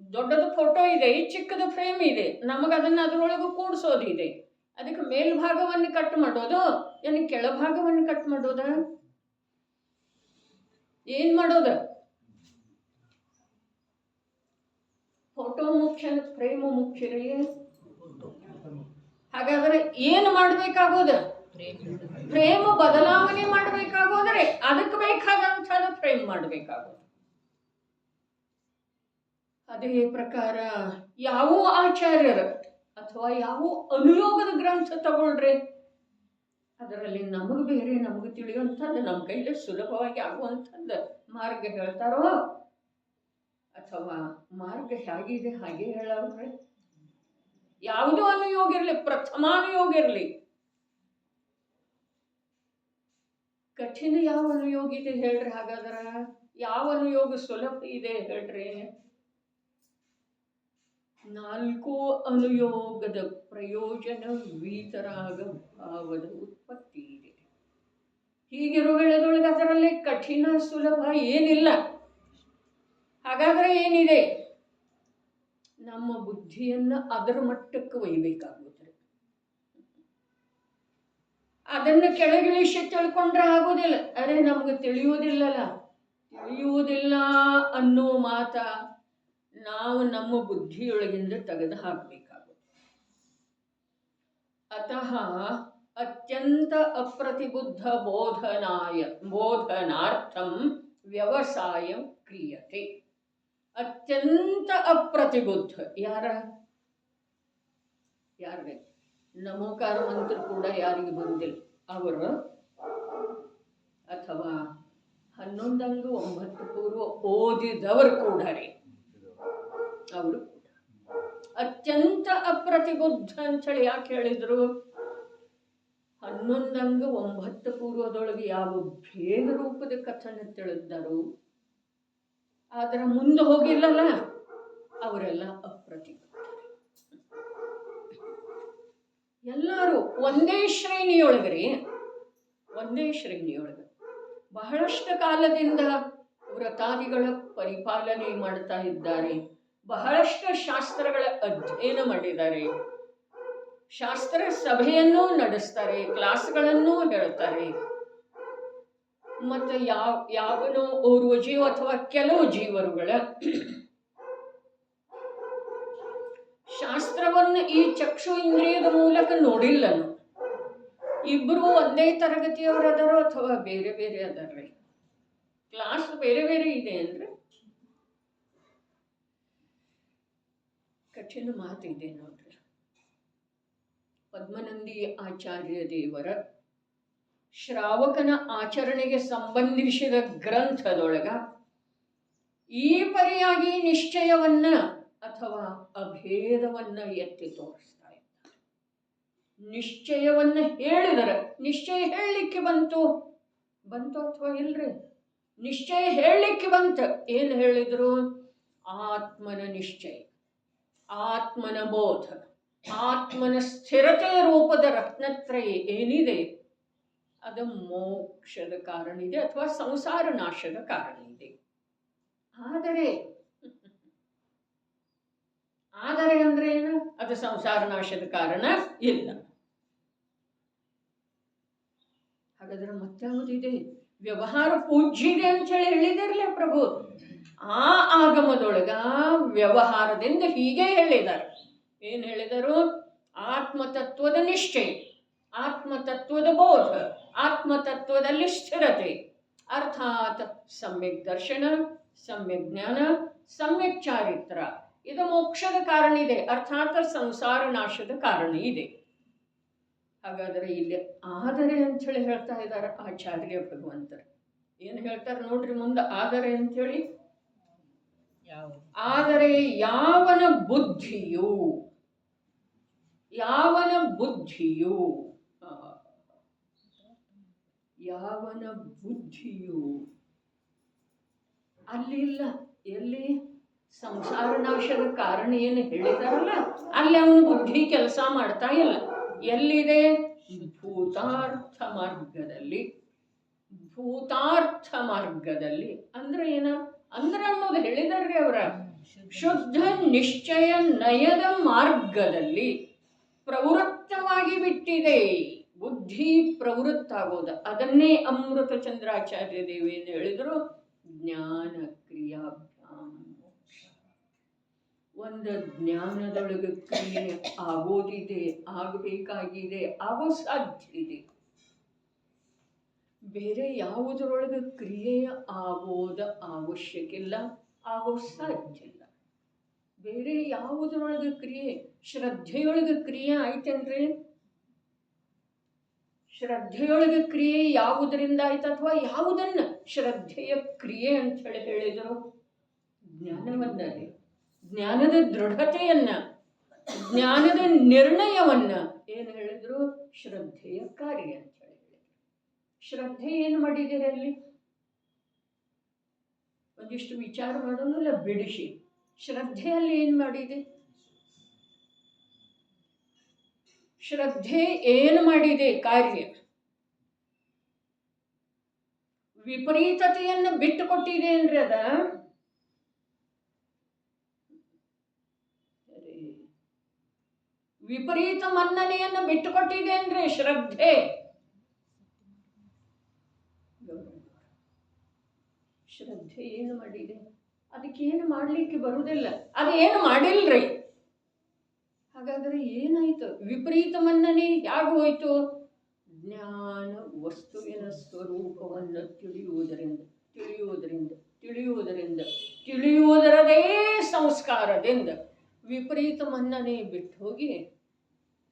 ದೊಡ್ಡದು ಫೋಟೋ ಇದೆ, ಚಿಕ್ಕದು ಫ್ರೇಮ್ ಇದೆ, ನಮಗದನ್ನು ಅದರೊಳಗೆ ಕೂಡಿಸೋದಿದೆ. ಅದಕ್ಕೆ ಮೇಲ್ಭಾಗವನ್ನು ಕಟ್ ಮಾಡೋದು ಏನು ಕೆಳಭಾಗವನ್ನು ಕಟ್ ಮಾಡೋದ? ಏನ್ ಮಾಡೋದ? ಫೋಟೋ ಮುಖ್ಯ, ಫ್ರೇಮ್ ಮುಖ್ಯ ರೀ. ಹಾಗಾದ್ರೆ ಏನು ಮಾಡ್ಬೇಕಾಗೋದ? ಫ್ರೇಮ್ ಬದಲಾವಣೆ ಮಾಡ್ಬೇಕಾಗೋದ್ರೆ ಅದಕ್ಕೆ ಬೇಕಾದಂಥದ್ದು ಫ್ರೇಮ್ ಮಾಡ್ಬೇಕಾಗೋದು. ಅದೇ ಪ್ರಕಾರ ಯಾವ ಆಚಾರ್ಯರ ಅಥವಾ ಯಾವ ಅನುಯೋಗದ ಗ್ರಂಥ ತಗೊಳ್ರಿ, ಅದರಲ್ಲಿ ನಮಗೆ ಬೇರೆ ನಮಗೆ ತಿಳಿಯುವಂಥದ್ದು, ನಮ್ಮ ಕೈಲಿ ಸುಲಭವಾಗಿ ಆಗುವಂಥದ್ದು ಮಾರ್ಗ ಹೇಳ್ತಾರೋ ಅಥವಾ ಮಾರ್ಗ ಹೇಗಿದೆ ಹಾಗೆ ಹೇಳವ್ರೆ. ಯಾವುದೋ ಅನುಯೋಗ ಇರಲಿ, ಪ್ರಥಮಾನುಯೋಗ ಇರಲಿ, ಕಠಿಣ ಯಾವ ಅನುಯೋಗ ಇದೆ ಹೇಳ್ರಿ? ಹಾಗಾದ್ರ ಯಾವ ಅನುಯೋಗ ಸುಲಭ ಇದೆ ಹೇಳ್ರಿ? 4 ಅನುಯೋಗದ ಪ್ರಯೋಜನ ವೀತರಾಗ ಭಾವದ ಉತ್ಪತ್ತಿ ಇದೆ. ಹೀಗಿರುವ ವೇಳೆದೊಳಗೆ ಅದರಲ್ಲಿ ಕಠಿಣ ಸುಲಭ ಏನಿಲ್ಲ. ಹಾಗಾದ್ರೆ ಏನಿದೆ? ನಮ್ಮ ಬುದ್ಧಿಯನ್ನು ಅದರ ಮಟ್ಟಕ್ಕೆ ಒಯ್ಯಬೇಕಾಗುತ್ತೆ. ಅದನ್ನು ಕೆಳಗಿಳಿಸಿ ತಿಳ್ಕೊಂಡ್ರೆ ಆಗೋದಿಲ್ಲ. ಅರೆ ನಮ್ಗೆ ತಿಳಿಯುವುದಿಲ್ಲ ಅನ್ನೋ ಮಾತ ನಾವು ನಮ್ಮ ಬುದ್ಧಿಯೊಳಗಿಂದ ತೆಗೆದು ಹಾಕಬೇಕಾಗುತ್ತೆ. ಅತಃ ಅತ್ಯಂತ ಅಪ್ರತಿಬುದ್ಧ ಬೋಧನಾರ್ಥಂ ವ್ಯವಸಾಯ ಕ್ರಿಯತೆ. ಅತ್ಯಂತ ಅಪ್ರತಿಬುದ್ಧ ಯಾರಿಗೆ ನಮೋಕಾರ ಮಂತ್ರ ಕೂಡ ಯಾರಿಗೆ ಬಂದಿಲ್ಲ ಅವರು, ಅಥವಾ 11 ಅಂಗ 9 ಪೂರ್ವ ಓದಿದವರು ಕೂಡ ರೀ, ಅವರು ಕೂಡ ಅತ್ಯಂತ ಅಪ್ರತಿಬುದ್ಧ ಅಂಥೇಳಿ ಯಾಕೆ ಹೇಳಿದ್ರು? 11 ಅಂಗ 9 ಪೂರ್ವದೊಳಗೆ ಯಾವ ಭೇದ ರೂಪದ ಕಥನ ತಿಳಿದರು, ಆದ್ರೆ ಮುಂದೆ ಹೋಗಿಲ್ಲಲ್ಲ, ಅವರೆಲ್ಲ ಅಪ್ರತಿಬುದ್ಧ. ಎಲ್ಲರೂ ಒಂದೇ ಶ್ರೇಣಿಯೊಳಗ್ರಿ, ಒಂದೇ ಶ್ರೇಣಿಯೊಳಗೆ ಬಹಳಷ್ಟು ಕಾಲದಿಂದ ವ್ರತಾದಿಗಳ ಪರಿಪಾಲನೆ ಮಾಡ್ತಾ ಇದ್ದಾರೆ. ಬಹಳಷ್ಟು ಶಾಸ್ತ್ರಗಳ ಅಧ್ಯಯನ ಮಾಡಿದ್ದಾರೆ, ಶಾಸ್ತ್ರ ಸಭೆಯನ್ನೂ ನಡೆಸ್ತಾರೆ, ಕ್ಲಾಸ್ಗಳನ್ನೂ ಹೇಳ್ತಾರೆ. ಮತ್ತು ಯಾವನೋ ಓರ್ವ ಜೀವ ಅಥವಾ ಕೆಲವು ಜೀವರುಗಳ ಶಾಸ್ತ್ರವನ್ನು ಈ ಚಕ್ಷು ಇಂದ್ರಿಯದ ಮೂಲಕ ನೋಡಿಲ್ಲನು. ಇಬ್ಬರು ಒಂದೇ ತರಗತಿಯವರದಾರೋ ಅಥವಾ ಬೇರೆ ಬೇರೆ ಅದಾರ್ರಿ, ಕ್ಲಾಸ್ ಬೇರೆ ಬೇರೆ ಇದೆ ಅಂದ್ರೆ ಕಠಿಣ ಮಾತಿದೆ ನೋಡ್ರಿ. ಪದ್ಮನಂದಿ ಆಚಾರ್ಯ ದೇವರ ಶ್ರಾವಕನ ಆಚರಣೆಗೆ ಸಂಬಂಧಿಸಿದ ಗ್ರಂಥದೊಳಗ ಈ ಪರಿಯಾಗಿ ನಿಶ್ಚಯವನ್ನ ಅಥವಾ ಅಭೇದವನ್ನ ಎತ್ತಿ ತೋರಿಸ್ತಾ ಇದ್ದಾರೆ. ನಿಶ್ಚಯವನ್ನ ಹೇಳಿದರೆ, ನಿಶ್ಚಯ ಹೇಳಲಿಕ್ಕೆ ಬಂತು ಅಥವಾ ಇಲ್ರಿ? ನಿಶ್ಚಯ ಹೇಳಲಿಕ್ಕೆ ಬಂತ. ಏನು ಹೇಳಿದ್ರು? ಆತ್ಮನ ನಿಶ್ಚಯ, ಆತ್ಮನ ಬೋಧ, ಆತ್ಮನ ಸ್ಥಿರತೆಯ ರೂಪದ ರತ್ನತ್ರಯ ಏನಿದೆ ಅದು ಮೋಕ್ಷದ ಕಾರಣ ಇದೆ ಅಥವಾ ಸಂಸಾರ ನಾಶದ ಕಾರಣ ಇದೆ. ಆದರೆ ಅಂದ್ರೆ ಏನು? ಅದು ಸಂಸಾರ ನಾಶದ ಕಾರಣ ಇಲ್ಲ. ಹಾಗಾದ್ರೆ ಮತ್ತಾವುದಿದೆ? ವ್ಯವಹಾರ ಪೂಜ್ಯಿದೆ ಅಂತ ಹೇಳಿ ಹೇಳಿದಾರಲ್ಲ ಪ್ರಭು. ಆ ಆಗಮದೊಳಗ ವ್ಯವಹಾರದಿಂದ ಹೀಗೆ ಹೇಳಿದ್ದಾರೆ. ಏನು ಹೇಳಿದರು? ಆತ್ಮತತ್ವದ ನಿಶ್ಚಯ, ಆತ್ಮತತ್ವದ ಬೋಧ, ಆತ್ಮತತ್ವದಲ್ಲಿ ಸ್ಥಿರತೆ, ಅರ್ಥಾತ್ ಸಮ್ಯಕ್ ದರ್ಶನ, ಸಮ್ಯಕ್ ಜ್ಞಾನ, ಸಮ್ಯಕ್ ಚಾರಿತ್ರ. ಇದು ಮೋಕ್ಷದ ಕಾರಣ ಇದೆ, ಅರ್ಥಾತ್ ಸಂಸಾರ ನಾಶದ ಕಾರಣ ಇದೆ. ಹಾಗಾದರೆ ಇಲ್ಲಿ ಆದರೆ ಅಂಥೇಳಿ ಹೇಳ್ತಾ ಇದ್ದಾರೆ ಆಚಾರ್ಯ ಭಗವಂತರು. ಏನು ಹೇಳ್ತಾರೆ ನೋಡ್ರಿ ಮುಂದೆ ಆದರೆ ಅಂಥೇಳಿ. ಆದರೆ ಯಾವನ ಬುದ್ಧಿಯು ಅಲ್ಲಿಲ್ಲ. ಎಲ್ಲಿ? ಸಂಸಾರ ನಾಶದ ಕಾರಣ ಏನು ಹೇಳಿದಾರಲ್ಲ ಅಲ್ಲಿ ಅವನ ಬುದ್ಧಿ ಕೆಲಸ ಮಾಡ್ತಾ ಇಲ್ಲ. ಎಲ್ಲಿದೆ? ಭೂತಾರ್ಥ ಮಾರ್ಗದಲ್ಲಿ. ಭೂತಾರ್ಥ ಮಾರ್ಗದಲ್ಲಿ ಅಂದ್ರೆ ಏನ? ಅಂದ್ರೆ ಅನ್ನೋದು ಹೇಳಿದಾರ್ರಿ ಅವರ. ಶುದ್ಧ ನಿಶ್ಚಯ ನಯದ ಮಾರ್ಗದಲ್ಲಿ ಪ್ರವೃತ್ತವಾಗಿ ಬಿಟ್ಟಿದೆ ಬುದ್ಧಿ. ಪ್ರವೃತ್ತ ಆಗೋದು ಅದನ್ನೇ ಅಮೃತ ಚಂದ್ರಾಚಾರ್ಯ ದೇವೇಂದ್ರ ಹೇಳಿದ್ರು, ಜ್ಞಾನ ಕ್ರಿಯಾಭ್ಯಾಮ ಮೋಕ್ಷ. ಒಂದು ಜ್ಞಾನದೊಳಗೆ ಕ್ರಿಯೆ ಆಗೋದಿದೆ, ಆಗಬೇಕಾಗಿದೆ, ಆಗೋ ಸಾಧ್ಯ ಇದೆ. ಬೇರೆ ಯಾವುದರೊಳಗೆ ಕ್ರಿಯೆ ಆಗೋದ ಅವಶ್ಯಕಿಲ್ಲ, ಆಗೋ ಸಾಧ್ಯ ಇಲ್ಲ. ಬೇರೆ ಯಾವುದರೊಳಗೆ ಕ್ರಿಯೆ? ಶ್ರದ್ಧೆಯೊಳಗೆ ಕ್ರಿಯೆ ಆಯ್ತೇನ್ರಿ? ಶ್ರದ್ಧೆಯೊಳಗೆ ಕ್ರಿಯೆ ಯಾವುದರಿಂದ ಆಯ್ತು? ಅಥವಾ ಯಾವುದನ್ನ ಶ್ರದ್ಧೆಯ ಕ್ರಿಯೆ ಅಂತ ಹೇಳಿದರು? ಜ್ಞಾನವನ್ನೇ, ಜ್ಞಾನದ ದೃಢತೆಯನ್ನ, ಜ್ಞಾನದ ನಿರ್ಣಯವನ್ನ ಏನು ಹೇಳಿದ್ರು? ಶ್ರದ್ಧೆಯ ಕಾರ್ಯ ಅಂತ ಹೇಳಿ ಹೇಳಿದ್ರು. ಶ್ರದ್ಧೆ ಏನು ಮಾಡಿದ್ದೀರಿ ಅಲ್ಲಿ? ಒಂದಿಷ್ಟು ವಿಚಾರ ಮಾಡೋನಲ್ಲ ಬಿಡಿಸಿ. ಶ್ರದ್ಧೆಯಲ್ಲಿ ಏನು ಮಾಡಿದೆ? ಶ್ರದ್ಧೆ ಏನು ಮಾಡಿದೆ ಕಾರ್ಯ? ವಿಪರೀತತೆಯನ್ನು ಬಿಟ್ಟು ಕೊಟ್ಟಿದೆ ಅಂದ್ರೆ ಅದ ವಿಪರೀತ ಮನ್ನಣೆಯನ್ನು ಬಿಟ್ಟುಕೊಟ್ಟಿದೆ ಅಂದ್ರೆ ಶ್ರದ್ಧೆ. ಶ್ರದ್ಧೆ ಏನು ಮಾಡಿದೆ? ಅದಕ್ಕೇನು ಮಾಡಲಿಕ್ಕೆ ಬರುವುದಿಲ್ಲ, ಅದೇನು ಮಾಡಿಲ್ರಿ. ಹಾಗಾದರೆ ಏನಾಯ್ತು? ವಿಪರೀತ ಮನ್ನಣೆ ಯಾಕೆ ಹೋಯ್ತು? ಜ್ಞಾನ ವಸ್ತುವಿನ ಸ್ವರೂಪವನ್ನು ತಿಳಿಯುವುದರದೇ ಸಂಸ್ಕಾರದಿಂದ ವಿಪರೀತ ಮನ್ನಣೆ ಬಿಟ್ಟು ಹೋಗಿ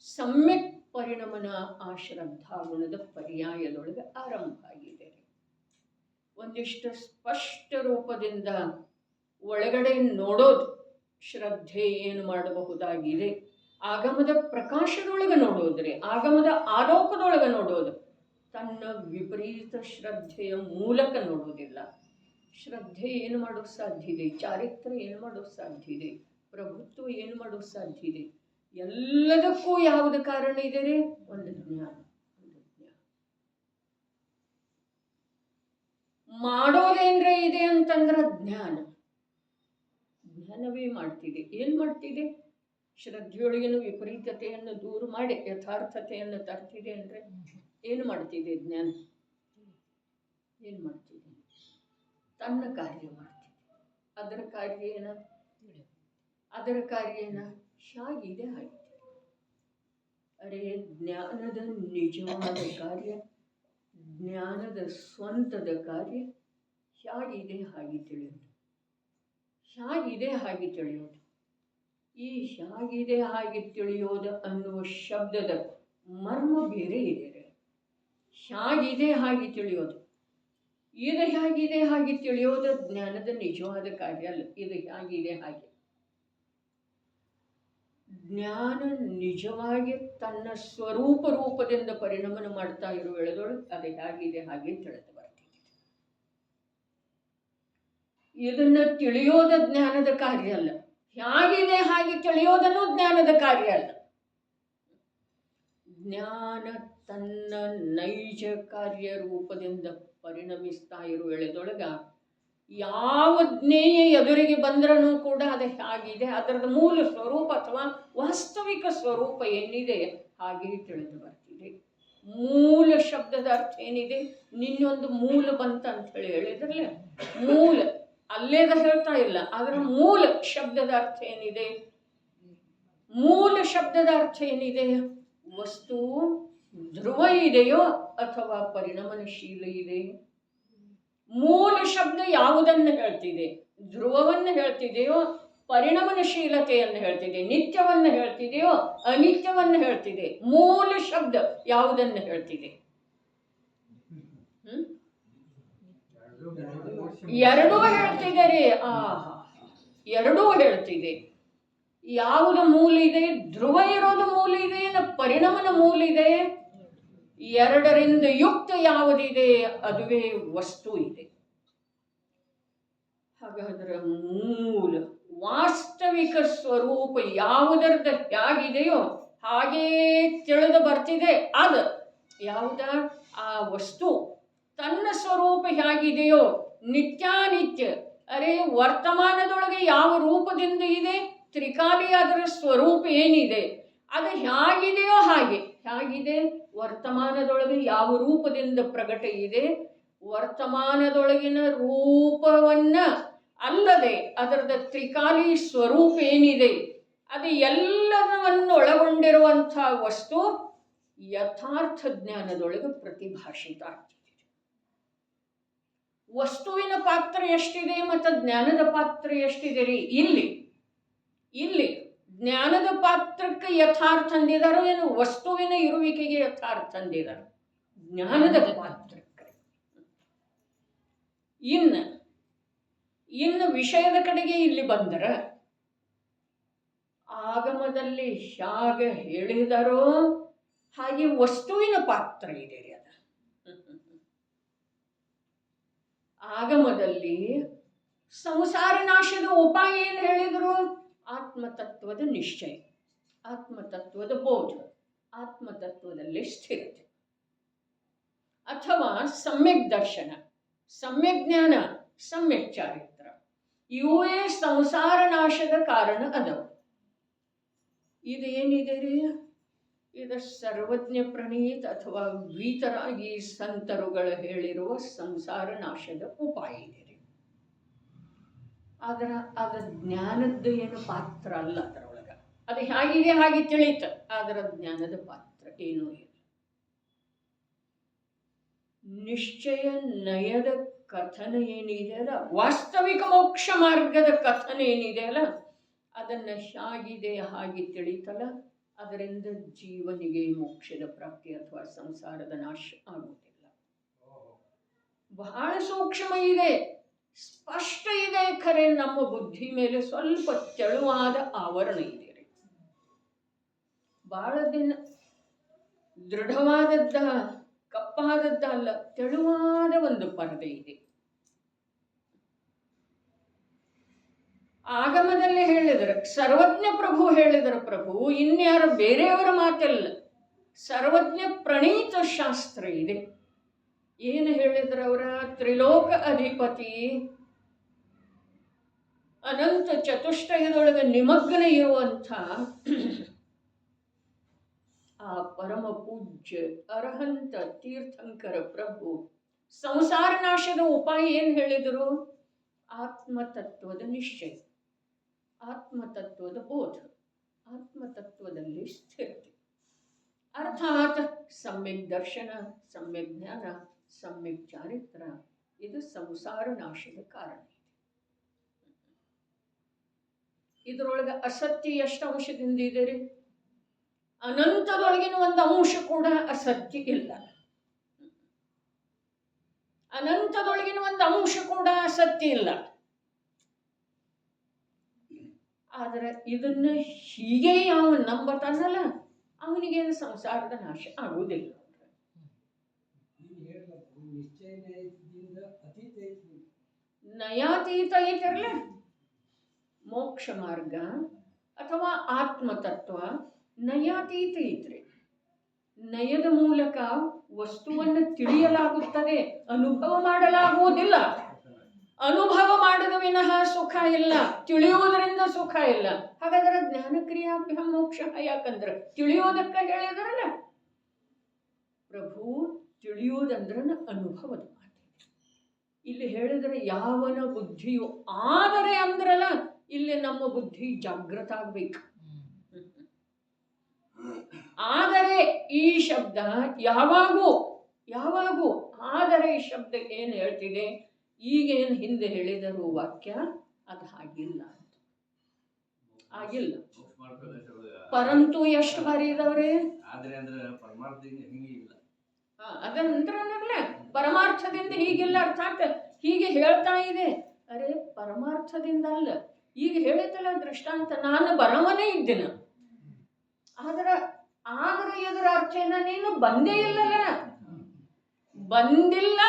ಸಮ್ಯಕ್ ಪರಿಣಮನ ಆ ಶ್ರದ್ಧಾಗುಣದ ಪರ್ಯಾಯದೊಳಗೆ ಆರಂಭ ಆಗಿದೆ. ಒಂದಿಷ್ಟು ಸ್ಪಷ್ಟ ರೂಪದಿಂದ ಒಳಗಡೆ ನೋಡೋದು, ಶ್ರದ್ಧೆ ಏನು ಮಾಡಬಹುದಾಗಿದೆ, ಆಗಮದ ಪ್ರಕಾಶದೊಳಗೆ ನೋಡೋದ್ರಿ, ಆಗಮದ ಆರೋಪದೊಳಗೆ ನೋಡೋದು. ತನ್ನ ವಿಪರೀತ ಶ್ರದ್ಧೆಯ ಮೂಲಕ ನೋಡೋದಿಲ್ಲ. ಶ್ರದ್ಧೆ ಏನು ಮಾಡೋಕ್ಕೆ ಸಾಧ್ಯ ಇದೆ? ಚಾರಿತ್ರ್ಯ ಏನು ಮಾಡೋಕ್ಕೆ ಸಾಧ್ಯ ಇದೆ? ಪ್ರಭುತ್ವ ಏನು ಮಾಡೋಕ್ಕೆ ಸಾಧ್ಯ ಇದೆ? ಎಲ್ಲದಕ್ಕೂ ಯಾವುದು ಕಾರಣ ಇದೆ ರೀ? ಒಂದು ಜ್ಞಾನ. ಮಾಡೋದೇನ್ರೆ ಇದೆ ಅಂತಂದ್ರೆ ಜ್ಞಾನ. ಬಂಧನವೇ ಮಾಡ್ತಿದೆ. ಏನು ಮಾಡ್ತಿದೆ? ಶ್ರದ್ಧೆಯೊಳಗಿನ ವಿಪರೀತತೆಯನ್ನು ದೂರ ಮಾಡಿ ಯಥಾರ್ಥತೆಯನ್ನು ತರ್ತಿದೆ. ಅಂದರೆ ಏನು ಮಾಡ್ತಿದೆ ಜ್ಞಾನ? ಏನು ಮಾಡ್ತಿದೆ? ತನ್ನ ಕಾರ್ಯ ಮಾಡ್ತಿದೆ. ಅದರ ಕಾರ್ಯ ಏನ? ಅದರ ಕಾರ್ಯ ಏನ? ಹೇಗಿದೆ ಹಾಗೆ. ಅರೆ, ಜ್ಞಾನದ ನಿಜವಾದ ಕಾರ್ಯ, ಜ್ಞಾನದ ಸ್ವಂತದ ಕಾರ್ಯ ಹೇಗಿದೆ ಹಾಗೆ ತಿಳಿಯೋದು. ಹೇಗಿದೆ ಹಾಗೆ ತಿಳಿಯೋದು. ಈ ಹೇಗಿದೆ ಹಾಗೆ ತಿಳಿಯೋದು ಅನ್ನುವ ಶಬ್ದದ ಮರ್ಮ ಬೇರೆ ಇದೆ. ಹೇಗಿದೆ ಹಾಗೆ ತಿಳಿಯೋದು, ಇದು ಹೇಗಿದೆ ಹಾಗೆ ತಿಳಿಯೋದು ಜ್ಞಾನದ ನಿಜವಾದ ಕಾರ್ಯ ಅಲ್ಲ. ಇದು ಹೇಗಿದೆ ಹಾಗೆ. ಜ್ಞಾನ ನಿಜವಾಗಿ ತನ್ನ ಸ್ವರೂಪ ರೂಪದಿಂದ ಪರಿಣಾಮ ಮಾಡ್ತಾ ಇರುವ ವೇಳೆದೊಳಗೆ ಅದು ಹೇಗಿದೆ ಹಾಗೆ ತಿಳಿದು ಬರ್ತಿದೆ. ಇದನ್ನ ತಿಳಿಯೋದ ಜ್ಞಾನದ ಕಾರ್ಯ ಅಲ್ಲ. ಹೇಗಿದೆ ಹಾಗೆ ತಿಳಿಯೋದನ್ನು ಜ್ಞಾನದ ಕಾರ್ಯ ಅಲ್ಲ. ಜ್ಞಾನ ತನ್ನ ನೈಜ ಕಾರ್ಯ ರೂಪದಿಂದ ಪರಿಣಮಿಸ್ತಾ ಇರುವ ವೇಳೆದೊಳಗ ಯಾವ ಜ್ಞೇಯ ಎದುರಿಗೆ ಬಂದ್ರೂ ಕೂಡ ಅದು ಹೇಗಿದೆ, ಅದರದ ಮೂಲ ಸ್ವರೂಪ ಅಥವಾ ವಾಸ್ತವಿಕ ಸ್ವರೂಪ ಏನಿದೆ ಹಾಗೆ ತಿಳಿದು ಬರ್ತಿದೆ. ಮೂಲ ಶಬ್ದದ ಅರ್ಥ ಏನಿದೆ? ನಿನ್ನೊಂದು ಮೂಲ ಬಂತ ಅಂತ ಹೇಳಿದ್ರಲ್ಲ, ಮೂಲ ಅಲ್ಲೇದ ಹೇಳ್ತಾ ಇಲ್ಲ. ಅದರ ಮೂಲ ಶಬ್ದದ ಅರ್ಥ ಏನಿದೆ? ಮೂಲ ಶಬ್ದದ ಅರ್ಥ ಏನಿದೆ? ವಸ್ತು ಧ್ರುವ ಇದೆಯೋ ಅಥವಾ ಪರಿಣಮನಶೀಲ ಇದೆ? ಮೂಲ ಶಬ್ದ ಯಾವುದನ್ನು ಹೇಳ್ತಿದೆ? ಧ್ರುವವನ್ನು ಹೇಳ್ತಿದೆಯೋ, ಪರಿಣಮನಶೀಲತೆಯನ್ನು ಹೇಳ್ತಿದೆ, ನಿತ್ಯವನ್ನು ಹೇಳ್ತಿದೆಯೋ, ಅನಿತ್ಯವನ್ನು ಹೇಳ್ತಿದೆ? ಮೂಲ ಶಬ್ದ ಯಾವುದನ್ನು ಹೇಳ್ತಿದೆ? ಎರಡೂ ಹೇಳ್ತಿದ್ದಾರೆ. ಎರಡೂ ಹೇಳ್ತಿದೆ. ಯಾವುದು ಮೂಲ ಇದೆ? ಧ್ರುವ ಇರೋದು ಮೂಲ ಇದೆ, ಪರಿಣಮನ ಮೂಲ ಇದೆ. ಎರಡರಿಂದ ಯುಕ್ತ ಯಾವುದಿದೆ ಅದುವೇ ವಸ್ತು ಇದೆ. ಹಾಗಾದ್ರೆ ಮೂಲ ವಾಸ್ತವಿಕ ಸ್ವರೂಪ ಯಾವುದರದ ಹೇಗಿದೆಯೋ ಹಾಗೇ ತಿಳಿದು ಬರ್ತಿದೆ. ಅದು ಯಾವುದ? ಆ ವಸ್ತು ತನ್ನ ಸ್ವರೂಪ ಹೇಗಿದೆಯೋ ನಿತ್ಯಾನಿತ್ಯ. ಅರೆ, ವರ್ತಮಾನದೊಳಗೆ ಯಾವ ರೂಪದಿಂದ ಇದೆ? ತ್ರಿಕಾಲಿ. ಅದರ ಸ್ವರೂಪ ಏನಿದೆ ಅದು ಹೇಗಿದೆಯೋ ಹಾಗೆ. ಹೇಗಿದೆ? ವರ್ತಮಾನದೊಳಗೆ ಯಾವ ರೂಪದಿಂದ ಪ್ರಕಟ ಇದೆ, ವರ್ತಮಾನದೊಳಗಿನ ರೂಪವನ್ನ ಅಲ್ಲದೆ ಅದರದ ತ್ರಿಕಾಲಿ ಸ್ವರೂಪ ಏನಿದೆ ಅದು ಎಲ್ಲವನ್ನು ಒಳಗೊಂಡಿರುವಂಥ ವಸ್ತು ಯಥಾರ್ಥ ಜ್ಞಾನದೊಳಗೆ ಪ್ರತಿಭಾಷಿತ ಆಗ್ತಿದೆ. ವಸ್ತುವಿನ ಪಾತ್ರ ಎಷ್ಟಿದೆ ಮತ್ತು ಜ್ಞಾನದ ಪಾತ್ರ ಎಷ್ಟಿದೆ ರೀ? ಇಲ್ಲಿ ಜ್ಞಾನದ ಪಾತ್ರಕ್ಕೆ ಯಥಾರ್ಥ ಅಂದಿದಾರೋ ಏನು ವಸ್ತುವಿನ ಇರುವಿಕೆಗೆ ಯಥಾರ್ಥ ಅಂದಿದಾರೋ? ಜ್ಞಾನದ ಪಾತ್ರಕ್ಕೆ. ಇನ್ನು ವಿಷಯದ ಕಡೆಗೆ ಇಲ್ಲಿ ಬಂದರೆ ಆಗಮದಲ್ಲಿ ಹೇಗೆ ಹೇಳಿದರೋ ಹಾಗೆ ವಸ್ತುವಿನ ಪಾತ್ರ ಇದೆ ರೀ. ಅದ ಆಗಮದಲ್ಲಿ ಸಂಸಾರ ನಾಶದ ಉಪಾಯ ಏನು ಹೇಳಿದರು? ಆತ್ಮತತ್ವದ ನಿಶ್ಚಯ, ಆತ್ಮತತ್ವದ ಬೋಧ, ಆತ್ಮತತ್ವದಲ್ಲಿ ಸ್ಥಿರತೆ, ಅಥವಾ ಸಮ್ಯಕ್ ದರ್ಶನ, ಸಮ್ಯಕ್ ಜ್ಞಾನ, ಸಮ್ಯಕ್ ಚಾರಿತ್ರ. ಇವೇ ಸಂಸಾರ ನಾಶದ ಕಾರಣ ಅದವು. ಇದೇನಿದೆ ರೀ? ಇದು ಸರ್ವಜ್ಞ ಪ್ರಣೀತ ಅಥವಾ ವೀತರಾಗಿ ಸಂತರುಗಳು ಹೇಳಿರುವ ಸಂಸಾರ ನಾಶದ ಉಪಾಯ ಇದೆ ರೀ. ಅದರ ಜ್ಞಾನದ ಏನು ಪಾತ್ರ ಅಲ್ಲ ಅದರೊಳಗೆ. ಅದು ಹೇಗಿದೆ ಹಾಗೆ ತಿಳಿತ, ಅದರ ಜ್ಞಾನದ ಪಾತ್ರ ಏನೂ ಇಲ್ಲ. ನಿಶ್ಚಯ ನಯದ ಕಥನ ಏನಿದೆ ಅಲ್ಲ, ವಾಸ್ತವಿಕ ಮೋಕ್ಷ ಮಾರ್ಗದ ಕಥನ ಏನಿದೆ ಅಲ್ಲ, ಅದನ್ನು ಹೇಗಿದೆ ಹಾಗೆ ತಿಳಿತಲ್ಲ, ಅದರಿಂದ ಜೀವನಿಗೆ ಮೋಕ್ಷದ ಪ್ರಾಪ್ತಿ ಅಥವಾ ಸಂಸಾರದ ನಾಶ ಆಗುವುದಿಲ್ಲ. ಬಹಳ ಸೂಕ್ಷ್ಮ ಇದೆ, ಸ್ಪಷ್ಟ ಇದೆ. ಖರೆ ನಮ್ಮ ಬುದ್ಧಿ ಮೇಲೆ ಸ್ವಲ್ಪ ತೆಳುವಾದ ಆವರಣ ಇದೆ ರೀ. ಬಹಳ ದಿನ ದೃಢವಾದದ್ದ ಕಪ್ಪಾದದ್ದ ಅಲ್ಲ, ತೆಳುವಾದ ಒಂದು ಪರದೆ ಇದೆ. ಆಗಮದಲ್ಲಿ ಹೇಳಿದರು, ಸರ್ವಜ್ಞ ಪ್ರಭು ಹೇಳಿದರು. ಪ್ರಭು ಇನ್ಯಾರು ಬೇರೆಯವರ ಮಾತಲ್ಲ, ಸರ್ವಜ್ಞ ಪ್ರಣೀತ ಶಾಸ್ತ್ರ ಇದೆ. ಏನು ಹೇಳಿದ್ರು ಅವರ? ತ್ರಿಲೋಕ ಅಧಿಪತಿ ಅನಂತ ಚತುಷ್ಟಯದೊಳಗೆ ನಿಮಗ್ನ ಇರುವಂಥ ಆ ಪರಮ ಪೂಜ್ಯ ಅರ್ಹಂತ ತೀರ್ಥಂಕರ ಪ್ರಭು ಸಂಸಾರ ನಾಶದ ಉಪಾಯ ಏನು ಹೇಳಿದರು? ಆತ್ಮತತ್ವದ ನಿಶ್ಚಯ, ಆತ್ಮತತ್ವದ ಬೋಧ, ಆತ್ಮತತ್ವದಲ್ಲಿ ಸ್ಥಿರತೆ, ಅರ್ಥಾತ್ ಸಮ್ಯಕ್ ದರ್ಶನ, ಸಮ್ಯಕ್ ಜ್ಞಾನ, ಸಮ್ಯಕ್ ಚಾರಿತ್ರ. ಇದು ಸಂಸಾರ ನಾಶದ ಕಾರಣ. ಇದರೊಳಗೆ ಅಸತ್ಯ ಎಷ್ಟು ಅಂಶದಿಂದ ಇದೆ ರೀ? ಅನಂತದೊಳಗಿನ ಒಂದು ಅಂಶ ಕೂಡ ಅಸತ್ಯ ಇಲ್ಲ. ಅನಂತದೊಳಗಿನ ಒಂದು ಅಂಶ ಕೂಡ ಅಸತ್ಯ ಇಲ್ಲ. ಆದರೆ ಇದನ್ನ ಹೀಗೆ ಅವನು ನಂಬತಾನಲ್ಲ, ಅವನಿಗೇನು ಸಂಸಾರದ ನಾಶ ಆಗುವುದಿಲ್ಲ. ನಯಾತೀತ ಐತಿರಲ್ಲ, ಮೋಕ್ಷ ಮಾರ್ಗ ಅಥವಾ ಆತ್ಮತತ್ವ ನಯಾತೀತ ಐತ್ರಿ. ನಯದ ಮೂಲಕ ವಸ್ತುವನ್ನು ತಿಳಿಯಲಾಗುತ್ತದೆ, ಅನುಭವ ಮಾಡಲಾಗುವುದಿಲ್ಲ. ಅನುಭವ ಮಾಡದ ವಿನಃ ಸುಖ ಇಲ್ಲ, ತಿಳಿಯುವುದರಿಂದ ಸುಖ ಇಲ್ಲ. ಹಾಗಾದ್ರೆ ಜ್ಞಾನಕ್ರಿಯಾಭ್ಯಾಮ ಮೋಕ್ಷ. ಯಾಕಂದ್ರೆ ತಿಳಿಯೋದಕ್ಕೆ ಹೇಳಿದ್ರಲ್ಲ ಪ್ರಭು, ತಿಳಿಯೋದಂದ್ರೆ ಅನುಭವದ ಮಾತು. ಇಲ್ಲಿ ಹೇಳಿದ್ರೆ ಯಾವನ ಬುದ್ಧಿಯು ಆದರೆ ಅಂದ್ರಲ್ಲ, ಇಲ್ಲಿ ನಮ್ಮ ಬುದ್ಧಿ ಜಾಗೃತ ಆಗ್ಬೇಕು. ಆದರೆ ಈ ಶಬ್ದ ಯಾವಾಗೂ ಆದರೆ ಈ ಶಬ್ದ ಏನು ಹೇಳ್ತಿದೆ? ಈಗೇನು ಹಿಂದೆ ಹೇಳಿದರು ವಾಕ್ಯ ಅದು ಹಾಗಿಲ್ಲ, ಆಗಿಲ್ಲ. ಪರಂತು ಎಷ್ಟು ಬಾರಿ ಇದಾವ್ರಿ? ಅದಂದ್ರೆ ಪರಮಾರ್ಥದಿಂದ ಹೀಗಿಲ್ಲ, ಅರ್ಥಾತ್ ಹೀಗೆ ಹೇಳ್ತಾ ಇದೆ. ಅರೆ ಪರಮಾರ್ಥದಿಂದ ಅಲ್ಲ, ಈಗ ಹೇಳಿತಲ್ಲ ದೃಷ್ಟಾಂತ, ನಾನು ಬರವನೇ ಇದ್ದೇನೆ, ಆದ್ರೆ ಇದರ ಅರ್ಥ ಏನ? ನೀನು ಬಂದೇ ಇಲ್ಲಲ್ಲ, ಬಂದಿಲ್ಲ.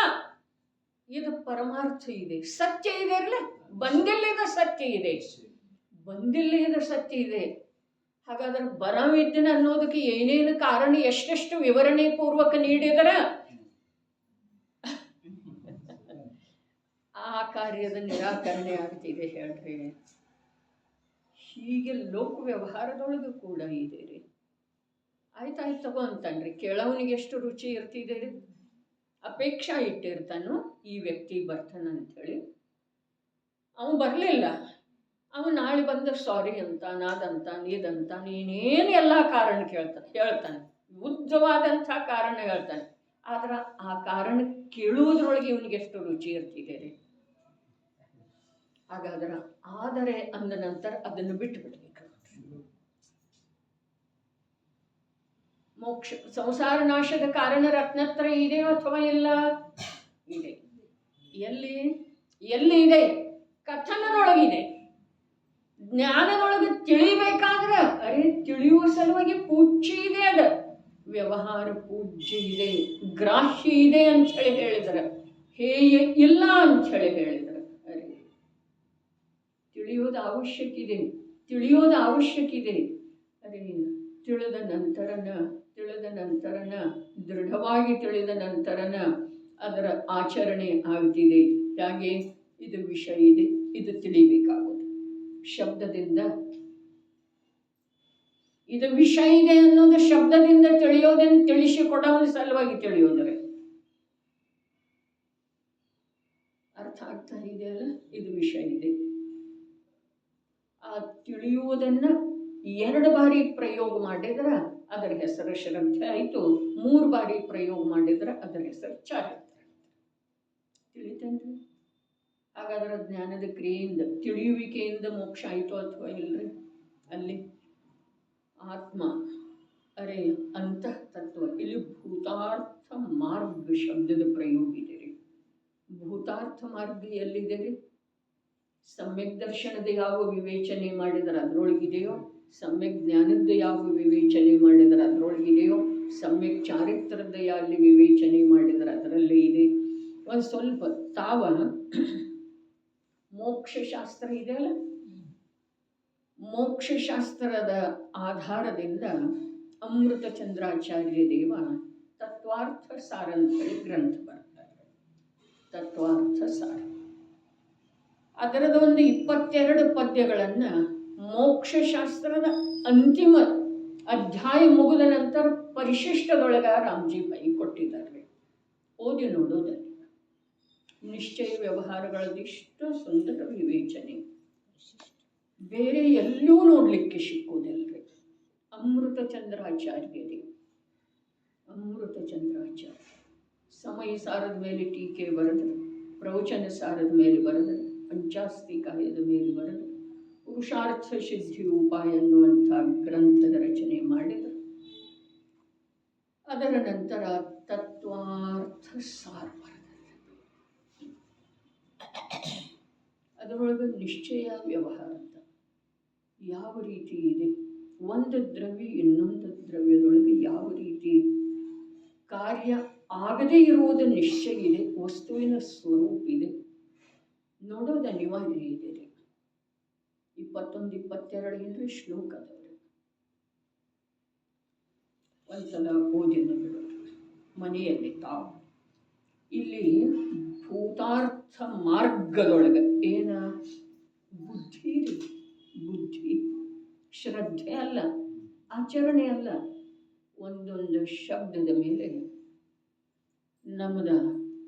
ಇದು ಪರಮಾರ್ಥ ಇದೆ, ಸತ್ಯ ಇದೆ ಅಲ್ಲ. ಬಂದಿಲ್ಲ ಇದು ಸತ್ಯ ಇದೆ, ಬಂದಿಲ್ಲ ಇದು ಸತ್ಯ ಇದೆ. ಹಾಗಾದ್ರೆ ಬರವಿದ್ದೇನೆ ಅನ್ನೋದಕ್ಕೆ ಏನೇನು ಕಾರಣ, ಎಷ್ಟೆಷ್ಟು ವಿವರಣೆ ಪೂರ್ವಕ ನೀಡಿದರ ಆ ಕಾರ್ಯದ ನಿರಾಕರಣೆ ಆಗ್ತಿದೆ ಹೇಳ್ರಿ. ಹೀಗೆ ಲೋಕ ವ್ಯವಹಾರದೊಳಗೂ ಕೂಡ ಇದೆ ರೀ. ಆಯ್ತಾಯ್ತು ತಗೋ ಅಂತನ್ರಿ, ಕೇಳವನಿಗೆ ಎಷ್ಟು ರುಚಿ ಇರ್ತಿದೆ ರೀ. ಅಪೇಕ್ಷಾ ಇಟ್ಟಿರ್ತಾನು ಈ ವ್ಯಕ್ತಿ ಬರ್ತಾನ ಅಂಥೇಳಿ. ಅವನು ಬರಲಿಲ್ಲ, ಅವನು ನಾಳೆ ಬಂದ್ರೆ ಸಾರಿ ಅಂತಾನೆ, ಅದಂತಾನೆ, ಇದಂತಾನೆ, ನೀನೇನು ಎಲ್ಲ ಕಾರಣ ಹೇಳ್ತಾನೆ, ಉದ್ದವಾದಂಥ ಕಾರಣ ಹೇಳ್ತಾನೆ. ಆದ್ರೆ ಆ ಕಾರಣ ಕೇಳುವುದ್ರೊಳಗೆ ಇವನಿಗೆ ಎಷ್ಟು ರುಚಿ ಇರ್ತಿದೆ ರೀ. ಹಾಗಾದ್ರೆ ಆದರೆ ಅಂದ ನಂತರ ಅದನ್ನು ಬಿಟ್ಟು ಬಿಡಬೇಕು. ಮೋಕ್ಷ ಸಂಸಾರ ನಾಶದ ಕಾರಣ ರತ್ನತ್ರ ಇದೆ ಅಥವಾ ಇಲ್ಲ? ಇದೆ. ಎಲ್ಲಿ ಇದೆ? ಕಥನದೊಳಗಿದೆ. ಜ್ಞಾನದೊಳಗೆ ತಿಳಿಬೇಕಾದ್ರೆ ಅರೆ ತಿಳಿಯುವ ಸಲುವಾಗಿ ಪೂಜ್ಯ ಇದೆ, ಅದ ವ್ಯವಹಾರ ಪೂಜ್ಯ ಇದೆ, ಗ್ರಾಹ್ಯ ಇದೆ ಅಂತ ಹೇಳಿ ಹೇಳಿದ್ರ, ಹೇಯ ಇಲ್ಲ ಅಂತ ಹೇಳಿ ಹೇಳಿದ್ರ. ಅರೆ ತಿಳಿಯೋದು ಅವಶ್ಯಕ ಇದೆ. ಅರೆ ತಿಳಿದ ನಂತರನ ದೃಢವಾಗಿ ತಿಳಿದ ನಂತರನ ಅದರ ಆಚರಣೆ ಆಗ್ತಿದೆ. ಹಾಗೆ ಇದು ವಿಷಯ ಇದೆ, ಇದು ತಿಳಿಬೇಕಾಗೋದು ಶಬ್ದದಿಂದ. ಇದು ವಿಷಯ ಇದೆ ಅನ್ನೋದು ಶಬ್ದದಿಂದ ತಿಳಿಯೋದನ್ನು ತಿಳಿಸಿಕೊಡೋನ ಸಲುವಾಗಿ ತಿಳಿಯೋದ್ರೆ ಅರ್ಥ ಆಗ್ತಾ ಇದೆಯಲ್ಲ. ಇದು ವಿಷಯ ಇದೆ, ಆ ತಿಳಿಯುವುದನ್ನ 2 ಬಾರಿ ಪ್ರಯೋಗ ಮಾಡಿದ್ರ ಅದರ ಹೆಸರು ಶ್ರದ್ಧೆ ಆಯಿತು, 3 ಬಾರಿ ಪ್ರಯೋಗ ಮಾಡಿದ್ರ ಅದರ ಹೆಸರು ಚಾರಿತ್ರ. ತಿಳಿತೇನ್ರಿ? ಹಾಗಾದ್ರೆ ಜ್ಞಾನದ ಕ್ರಿಯೆಯಿಂದ ತಿಳಿಯುವಿಕೆಯಿಂದ ಮೋಕ್ಷ ಆಯಿತು ಅಥವಾ ಇಲ್ರಿ? ಅಲ್ಲಿ ಆತ್ಮ ಅರೆ ಅಂತಃ ತತ್ವ. ಇಲ್ಲಿ ಭೂತಾರ್ಥ ಮಾರ್ಗ ಶಬ್ದದ ಪ್ರಯೋಗ ಇದೆ ರೀ. ಭೂತಾರ್ಥ ಮಾರ್ಗ ಎಲ್ಲಿದೆ ರೀ? ಸಮ್ಯಕ್ ದರ್ಶನದ ಯಾವ ವಿವೇಚನೆ ಮಾಡಿದರೆ ಅದರೊಳಗಿದೆಯೋ, ಸಮ್ಯಕ್ ಜ್ಞಾನದ ಯಾವ ವಿವೇಚನೆ ಮಾಡಿದರೆ ಅದರೊಳಗಿದೆಯೋ, ಸಮ್ಯಕ್ ಚಾರಿತ್ರದ ಅಲ್ಲಿ ವಿವೇಚನೆ ಮಾಡಿದರೆ ಅದರಲ್ಲೇ ಇದೆ. ಒಂದು ಸ್ವಲ್ಪ ತಾವ ಮೋಕ್ಷಶಾಸ್ತ್ರ ಇದೆಯಲ್ಲ, ಮೋಕ್ಷಶಾಸ್ತ್ರದ ಆಧಾರದಿಂದ ಅಮೃತ ಚಂದ್ರಾಚಾರ್ಯ ದೇವ ತತ್ವಾರ್ಥ ಸಾರ ಅಂತೇಳಿ ಗ್ರಂಥ ಬರ್ತಾರೆ. ತತ್ವಾರ್ಥ ಸಾರ ಅದರದೊಂದು 22 ಪದ್ಯಗಳನ್ನು ಮೋಕ್ಷಶಾಸ್ತ್ರದ ಅಂತಿಮ ಅಧ್ಯಾಯ ಮುಗಿದ ನಂತರ ಪರಿಶಿಷ್ಟದೊಳಗ ರಾಮ್ಜಿ ಪೈ ಕೊಟ್ಟಿದ್ದಾರೆ. ಓದಿ ನೋಡೋದಲ್ಲಿ ನಿಶ್ಚಯ ವ್ಯವಹಾರಗಳದಿಷ್ಟು ಸುಂದರ ವಿವೇಚನೆ ಬೇರೆ ಎಲ್ಲೂ ನೋಡಲಿಕ್ಕೆ ಸಿಕ್ಕುವುದಿಲ್ಲರಿ. ಅಮೃತ ಚಂದ್ರಾಚಾರ್ಯರೇ, ಅಮೃತ ಚಂದ್ರಾಚಾರ್ಯ ಸಮಯ ಸಾರದ ಮೇಲೆ ಟೀಕೆ ಬರೆದರು, ಪ್ರವಚನ ಸಾರದ ಮೇಲೆ ಬರೆದರು, ಪಂಚಾಸ್ತಿಕಾಯದ ಮೇಲೆ ಬರೆದರು, ಪುರುಷಾರ್ಥ ಸಿದ್ಧಿ ಉಪಾಯ ಎನ್ನುವಂಥ ಗ್ರಂಥದ ರಚನೆ ಮಾಡಿದರು. ಅದರ ನಂತರ ತತ್ವಾರ್ಥ ಸಾರ ಬರೆದರು. ಅದರೊಳಗೆ ನಿಶ್ಚಯ ವ್ಯವಹಾರ ಅಂತ ಯಾವ ರೀತಿ ಇದೆ, ಒಂದು ದ್ರವ್ಯ ಇನ್ನೊಂದು ದ್ರವ್ಯದೊಳಗೆ ಯಾವ ರೀತಿ ಕಾರ್ಯ ಆಗದೇ ಇರುವುದು ನಿಶ್ಚಯ ಇದೆ, ವಸ್ತುವಿನ ಸ್ವರೂಪ ಇದೆ, ನೋಡೋದು ಅನಿವಾರ್ಯ ಇದೆ ರೀ. 21-22 ಶ್ಲೋಕ ಅದವ್ರೆ. ಒಂದ್ಸಲ ಓದಿನ ಬಿಡೋದು ಮನೆಯಲ್ಲಿ ತಾವು. ಇಲ್ಲಿ ಭೂತಾರ್ಥ ಮಾರ್ಗದೊಳಗೆ ಏನ ಬುದ್ಧಿ ರೀ, ಬುದ್ಧಿ ಶ್ರದ್ಧೆ ಅಲ್ಲ, ಆಚರಣೆ ಅಲ್ಲ. ಒಂದೊಂದು ಶಬ್ದದ ಮೇಲೆ ನಮ್ಮದ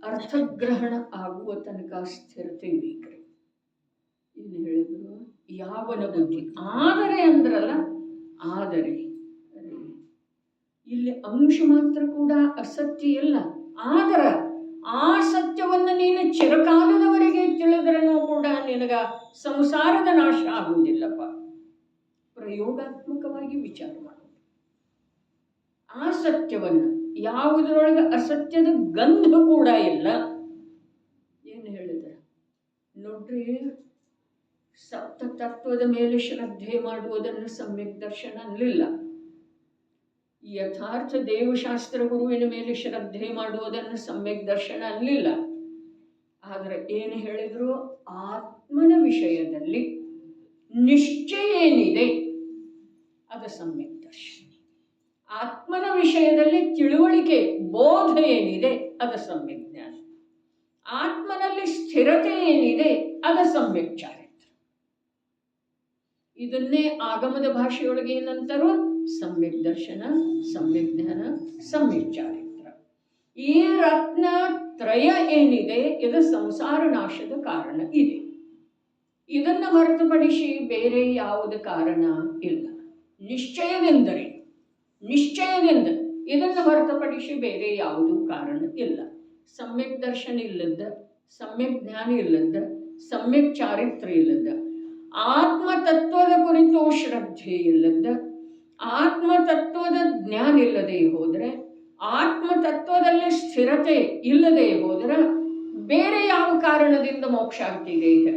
ಅರ್ಥಗ್ರಹಣ ಆಗುವ ತನಕ ಸ್ಥಿರತೆ ಬೇಕ್ರಿ. ಏನು ಹೇಳಿದ್ರು, ಯಾವನ ಬುದ್ಧಿ ಆದರೆ ಅಂದ್ರಲ್ಲ, ಆದರೆ ಇಲ್ಲಿ ಅಂಶ ಮಾತ್ರ ಕೂಡ ಅಸತ್ಯ ಇಲ್ಲ. ಆದರ ಆ ಸತ್ಯವನ್ನು ನೀನು ಚಿರಕಾಲದವರೆಗೆ ತಿಳಿದ್ರೂ ಕೂಡ ನಿನಗ ಸಂಸಾರದ ನಾಶ ಆಗುವುದಿಲ್ಲಪ್ಪ. ಪ್ರಯೋಗಾತ್ಮಕವಾಗಿ ವಿಚಾರ ಮಾಡೋದು. ಆ ಸತ್ಯವನ್ನು ಯಾವುದರೊಳಗೆ ಅಸತ್ಯದ ಗಂಧ ಕೂಡ ಇಲ್ಲ. ಏನು ಹೇಳಿದ್ರೆ ನೋಡ್ರಿ, ಸಪ್ತ ತತ್ವದ ಮೇಲೆ ಶ್ರದ್ಧೆ ಮಾಡುವುದನ್ನು ಸಮ್ಯಕ್ ದರ್ಶನ ಅನ್ನಲಿಲ್ಲ. ಯಥಾರ್ಥ ದೇವಶಾಸ್ತ್ರ ಗುರುವಿನ ಮೇಲೆ ಶ್ರದ್ಧೆ ಮಾಡುವುದನ್ನು ಸಮ್ಯಕ್ ದರ್ಶನ ಅನ್ನಲಿಲ್ಲ. ಆದರೆ ಏನು ಹೇಳಿದ್ರು, ಆತ್ಮನ ವಿಷಯದಲ್ಲಿ ನಿಶ್ಚಯ ಏನಿದೆ ಅದು ಸಮ್ಯಕ್ ದರ್ಶನ. ಆತ್ಮನ ವಿಷಯದಲ್ಲಿ ತಿಳುವಳಿಕೆ ಬೋಧ ಏನಿದೆ ಅದು ಸಮ್ಯಕ್ ಜ್ಞಾನ. ಆತ್ಮನಲ್ಲಿ ಸ್ಥಿರತೆ ಏನಿದೆ ಅದು ಸಮ್ಯಕ್ ಚಾರಿತ್ರ. ಇದನ್ನೇ ಆಗಮದ ಭಾಷೆಯೊಳಗೆ ಏನಂತಾರೋ ಸಮ್ಯಕ್ ದರ್ಶನ, ಸಮ್ಯಕ್ ಜ್ಞಾನ, ಸಮ್ಯಕ್ ಚಾರಿತ್ರ. ಈ ರತ್ನ ತ್ರಯ ಏನಿದೆ ಇದು ಸಂಸಾರ ನಾಶದ ಕಾರಣ ಇದೆ. ಇದನ್ನು ಹೊರತುಪಡಿಸಿ ಬೇರೆ ಯಾವುದೇ ಕಾರಣ ಇಲ್ಲ. ನಿಶ್ಚಯವೆಂದರೆ ನಿಶ್ಚಯದಿಂದ ಇದನ್ನು ಹೊರತುಪಡಿಸಿ ಬೇರೆ ಯಾವುದೂ ಕಾರಣ ಇಲ್ಲ. ಸಮ್ಯಕ್ ದರ್ಶನ ಇಲ್ಲದ, ಸಮ್ಯಕ್ ಜ್ಞಾನ ಇಲ್ಲದ, ಸಮ್ಯಕ್ ಚಾರಿತ್ರ ಇಲ್ಲದ, ಆತ್ಮತತ್ವದ ಕುರಿತು ಶ್ರದ್ಧೆ ಇಲ್ಲದ, ಆತ್ಮತತ್ವದ ಜ್ಞಾನ ಇಲ್ಲದೆ ಹೋದರೆ, ಆತ್ಮತತ್ವದಲ್ಲಿ ಸ್ಥಿರತೆ ಇಲ್ಲದೆ ಹೋದರೆ ಬೇರೆ ಯಾವ ಕಾರಣದಿಂದ ಮೋಕ್ಷ ಆಗ್ತಿದೆ?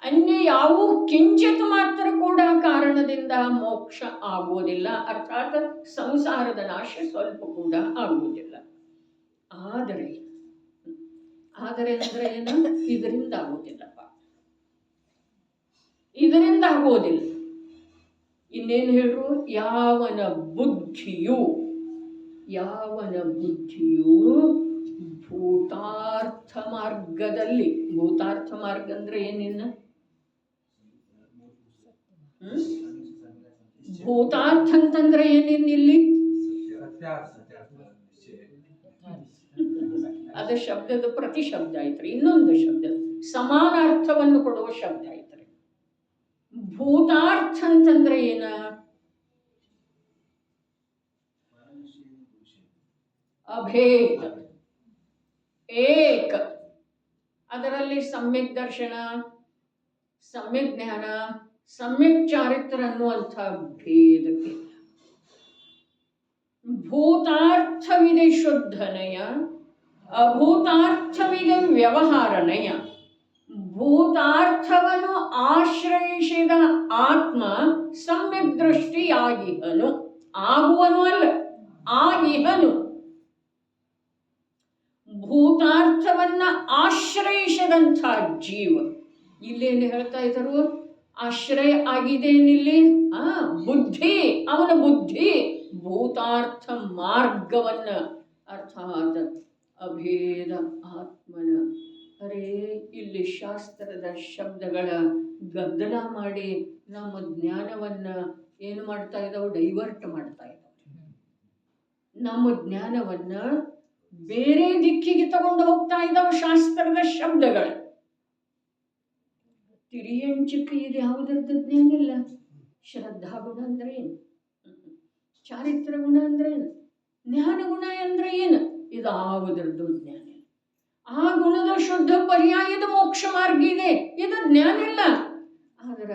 ಅನ್ಯ ಯಾವ ಕಿಂಚಿತ್ ಮಾತ್ರ ಕೂಡ ಕಾರಣದಿಂದ ಮೋಕ್ಷ ಆಗುವುದಿಲ್ಲ. ಅರ್ಥಾತ್ ಸಂಸಾರದ ನಾಶ ಸ್ವಲ್ಪ ಕೂಡ ಆಗುವುದಿಲ್ಲ. ಆದರೆ ಅಂದರೆ ಏನು? ಇದರಿಂದ ಆಗುವುದಿಲ್ಲಪ್ಪ, ಇದರಿಂದ ಆಗುವುದಿಲ್ಲ. ಇನ್ನೇನು ಹೇಳ್ರು, ಯಾವನ ಬುದ್ಧಿಯು ಭೂತಾರ್ಥ ಮಾರ್ಗದಲ್ಲಿ, ಭೂತಾರ್ಥ ಮಾರ್ಗ ಅಂದ್ರೆ ಏನಿನ್ನ ಭೂತಾರ್ಥ ಅಂತಂದ್ರೆ ಏನೇನು ಇಲ್ಲಿ? ಅದ ಶಬ್ದದ ಪ್ರತಿ ಶಬ್ದ ಐತ್ರಿ. ಇನ್ನೊಂದು ಶಬ್ದ ಸಮಾನ ಅರ್ಥವನ್ನು ಕೊಡುವ ಶಬ್ದ ಐತ್ರಿ. ಭೂತಾರ್ಥ ಅಂತಂದ್ರೆ ಏನ? ಅಭೇದ, ಏಕ. ಅದರಲ್ಲಿ ಸಮ್ಯಕ್ ದರ್ಶನ, ಸಮ್ಯಕ್ ಜ್ಞಾನ, ಸಮ್ಯಕ್ ಚಾರಿತ್ರ ಅನ್ನುವಂಥ ಭೇದಕ್ಕೆ. ಭೂತಾರ್ಥವಿದೆ ಶುದ್ಧನಯ, ಅಭೂತಾರ್ಥವಿದೆ ವ್ಯವಹಾರನಯ. ಭೂತಾರ್ಥವನ್ನು ಆಶ್ರಯಿಸಿದ ಆತ್ಮ ಸಮ್ಯಕ್ ದೃಷ್ಟಿಯಾಗಿಹನು, ಆಗುವನು ಅಲ್ಲ, ಆಗಿಹನು. ಭೂತಾರ್ಥವನ್ನ ಆಶ್ರಯಿಸದಂಥ ಜೀವ, ಇಲ್ಲೇನು ಹೇಳ್ತಾ ಇದ್ದರು? ಆಶ್ರಯ ಆಗಿದೇನಿಲ್ಲಿ? ಬುದ್ಧಿ, ಅವನ ಬುದ್ಧಿ ಭೂತಾರ್ಥ ಮಾರ್ಗವನ್ನ, ಅರ್ಥಾತ್ ಅಭೇದ ಆತ್ಮನ ಅರೇ ಇಲ್ಲಿ ಶಾಸ್ತ್ರದ ಶಬ್ದಗಳ ಗದ್ದಲ ಮಾಡಿ ನಮ್ಮ ಜ್ಞಾನವನ್ನ ಏನು ಮಾಡ್ತಾ ಇದ್ದಾವೆ? ಡೈವರ್ಟ್ ಮಾಡ್ತಾ ಇದ್ದಾವೆ. ನಮ್ಮ ಜ್ಞಾನವನ್ನ ಬೇರೆ ದಿಕ್ಕಿಗೆ ತಗೊಂಡು ಹೋಗ್ತಾ ಇದ್ದಾವೆ ಶಾಸ್ತ್ರದ ಶಬ್ದಗಳು. ತಿರಿಯಂಚಿಕೆ ಇದು ಯಾವುದರದ್ದು ಜ್ಞಾನ ಇಲ್ಲ. ಶ್ರದ್ಧಾ ಗುಣ ಅಂದ್ರೆ ಏನು? ಚಾರಿತ್ರ ಗುಣ ಅಂದ್ರೆ ಏನು? ಜ್ಞಾನ ಗುಣ ಅಂದ್ರೆ ಏನು? ಇದು ಯಾವುದರದ್ದು ಜ್ಞಾನ ಇಲ್ಲ. ಆ ಗುಣದ ಶುದ್ಧ ಪರ್ಯಾಯದ ಮೋಕ್ಷ ಮಾರ್ಗ ಇದೆ, ಇದು ಜ್ಞಾನ ಇಲ್ಲ. ಅದರ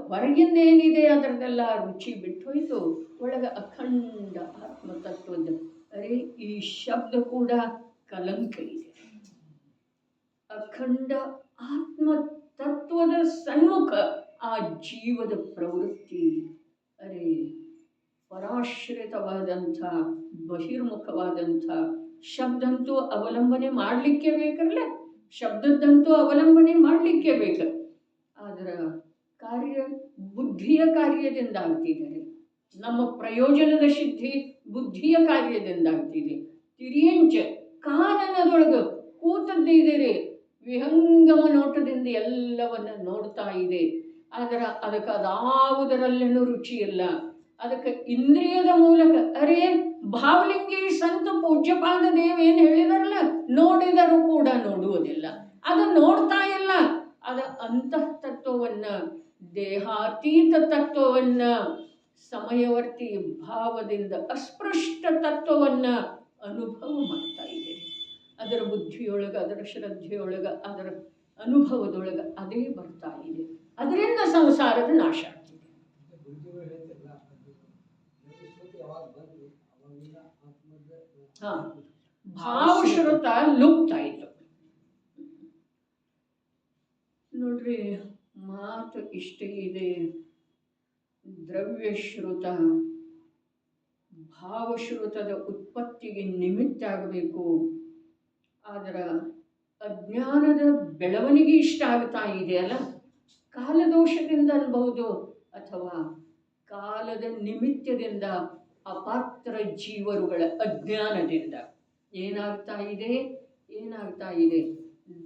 ಹೊರಗಿಂದ ಏನಿದೆ ಅದರದೆಲ್ಲ ರುಚಿ ಬಿಟ್ಟೋಯ್ತು. ಒಳಗ ಅಖಂಡ ಆತ್ಮತತ್ವದ ಅರೆ ಈ ಶಬ್ದ ಕೂಡ ಕಲಂಕ ಇದೆ. ಅಖಂಡ ಆತ್ಮ ತತ್ವದ ಸನ್ಮುಖ ಆ ಜೀವದ ಪ್ರವೃತ್ತಿ ಅರೆ ಪರಾಶ್ರಿತವಾದಂಥ ಬಹಿರ್ಮುಖವಾದಂಥ ಶಬ್ದಂತೂ ಅವಲಂಬನೆ ಮಾಡಲಿಕ್ಕೆ ಬೇಕಲ್ಲ, ಶಬ್ದದ್ದಂತೂ ಅವಲಂಬನೆ ಮಾಡಲಿಕ್ಕೆ ಬೇಕು. ಅದರ ಕಾರ್ಯ ಬುದ್ಧಿಯ ಕಾರ್ಯದಿಂದ ಆಗ್ತಿದ್ದಾರೆ. ನಮ್ಮ ಪ್ರಯೋಜನದ ಸಿದ್ಧಿ ಬುದ್ಧಿಯ ಕಾರ್ಯದಿಂದ ಆಗ್ತಿದೆ. ತಿರಿಯಂಚ ಕಾನನದೊಳಗೆ ಕೂತದ್ದಿದೆ, ವಿಹಂಗಮ ನೋಟದಿಂದ ಎಲ್ಲವನ್ನ ನೋಡ್ತಾ ಇದೆ. ಅದಕ್ಕೆ ಅದಾವುದರಲ್ಲೇನೂ ರುಚಿ ಇಲ್ಲ. ಅದಕ್ಕೆ ಇಂದ್ರಿಯದ ಮೂಲಕ ಅರೇ ಭಾವಲಿಂಗಿ ಸಂತ ಪೂಜ್ಯಪಾದ ದೇವ ಏನು ಹೇಳಿದಾರಲ್ಲ, ನೋಡಿದರೂ ಕೂಡ ನೋಡುವುದಿಲ್ಲ, ಅದು ನೋಡ್ತಾ ಇಲ್ಲ. ಅದ ಅಂತಃ ತತ್ವವನ್ನ, ದೇಹಾತೀತ ತತ್ವವನ್ನ, ಸಮಯವರ್ತಿ ಭಾವದಿಂದ ಅಸ್ಪೃಷ್ಟ ತತ್ವವನ್ನ ಅನುಭವ ಮಾಡ್ತಾ ಇದ್ದೀರಿ. ಅದರ ಬುದ್ಧಿಯೊಳಗೆ, ಅದರ ಶ್ರದ್ಧೆಯೊಳಗೆ, ಅದರ ಅನುಭವದೊಳಗೆ ಅದೇ ಬರ್ತಾ ಇದೆ. ಅದರಿಂದ ಸಂಸಾರದ ನಾಶ ಆಗ್ತಿದೆ. ಭಾವಶ್ರುತ ಲುಪ್ತ ಆಯಿತು. ನೋಡ್ರಿ, ಮಾತು ಇಷ್ಟೇ ಇದೆ. ದ್ರವ್ಯಶ್ರುತ ಭಾವಶ್ರುತದ ಉತ್ಪತ್ತಿಗೆ ನಿಮಿತ್ತ ಆಗಬೇಕು. ಅದರ ಅಜ್ಞಾನದ ಬೆಳವಣಿಗೆ ಇಷ್ಟ ಆಗ್ತಾ ಇದೆಯಲ್ಲ, ಕಾಲದೋಷದಿಂದ ಅನ್ಬಹುದು ಅಥವಾ ಕಾಲದ ನಿಮಿತ್ತದಿಂದ, ಅಪಾತ್ರ ಜೀವರುಗಳ ಅಜ್ಞಾನದಿಂದ ಏನಾಗ್ತಾ ಇದೆ?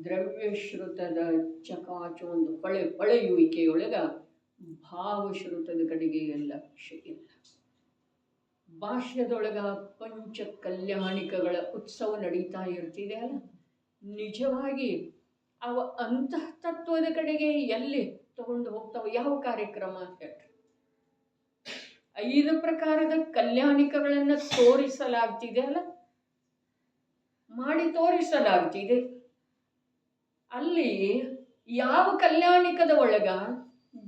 ದ್ರವ್ಯಶ್ರುತದ ಚಕಾಚು ಒಂದು ಹೊಳೆಯುವಿಕೆಯೊಳಗ ಭಾವಶ್ರುತದ ಕಡೆಗೆ ಲಕ್ಷ್ಯ ಇಲ್ಲ. ಭಾಷ್ಯದೊಳಗ ಪಂಚ ಕಲ್ಯಾಣಿಕಗಳ ಉತ್ಸವ ನಡೀತಾ ಇರ್ತಿದೆ ಅಲ್ಲ, ನಿಜವಾಗಿ ಅವ ಅಂತಃ ತತ್ವದ ಕಡೆಗೆ ಎಲ್ಲಿ ತಗೊಂಡು ಹೋಗ್ತಾವ? ಯಾವ ಕಾರ್ಯಕ್ರಮ? 5 ಪ್ರಕಾರದ ಕಲ್ಯಾಣಿಕಗಳನ್ನು ತೋರಿಸಲಾಗ್ತಿದೆ ಅಲ್ಲ, ಮಾಡಿ ತೋರಿಸಲಾಗ್ತಿದೆ. ಅಲ್ಲಿ ಯಾವ ಕಲ್ಯಾಣಿಕದ ಒಳಗ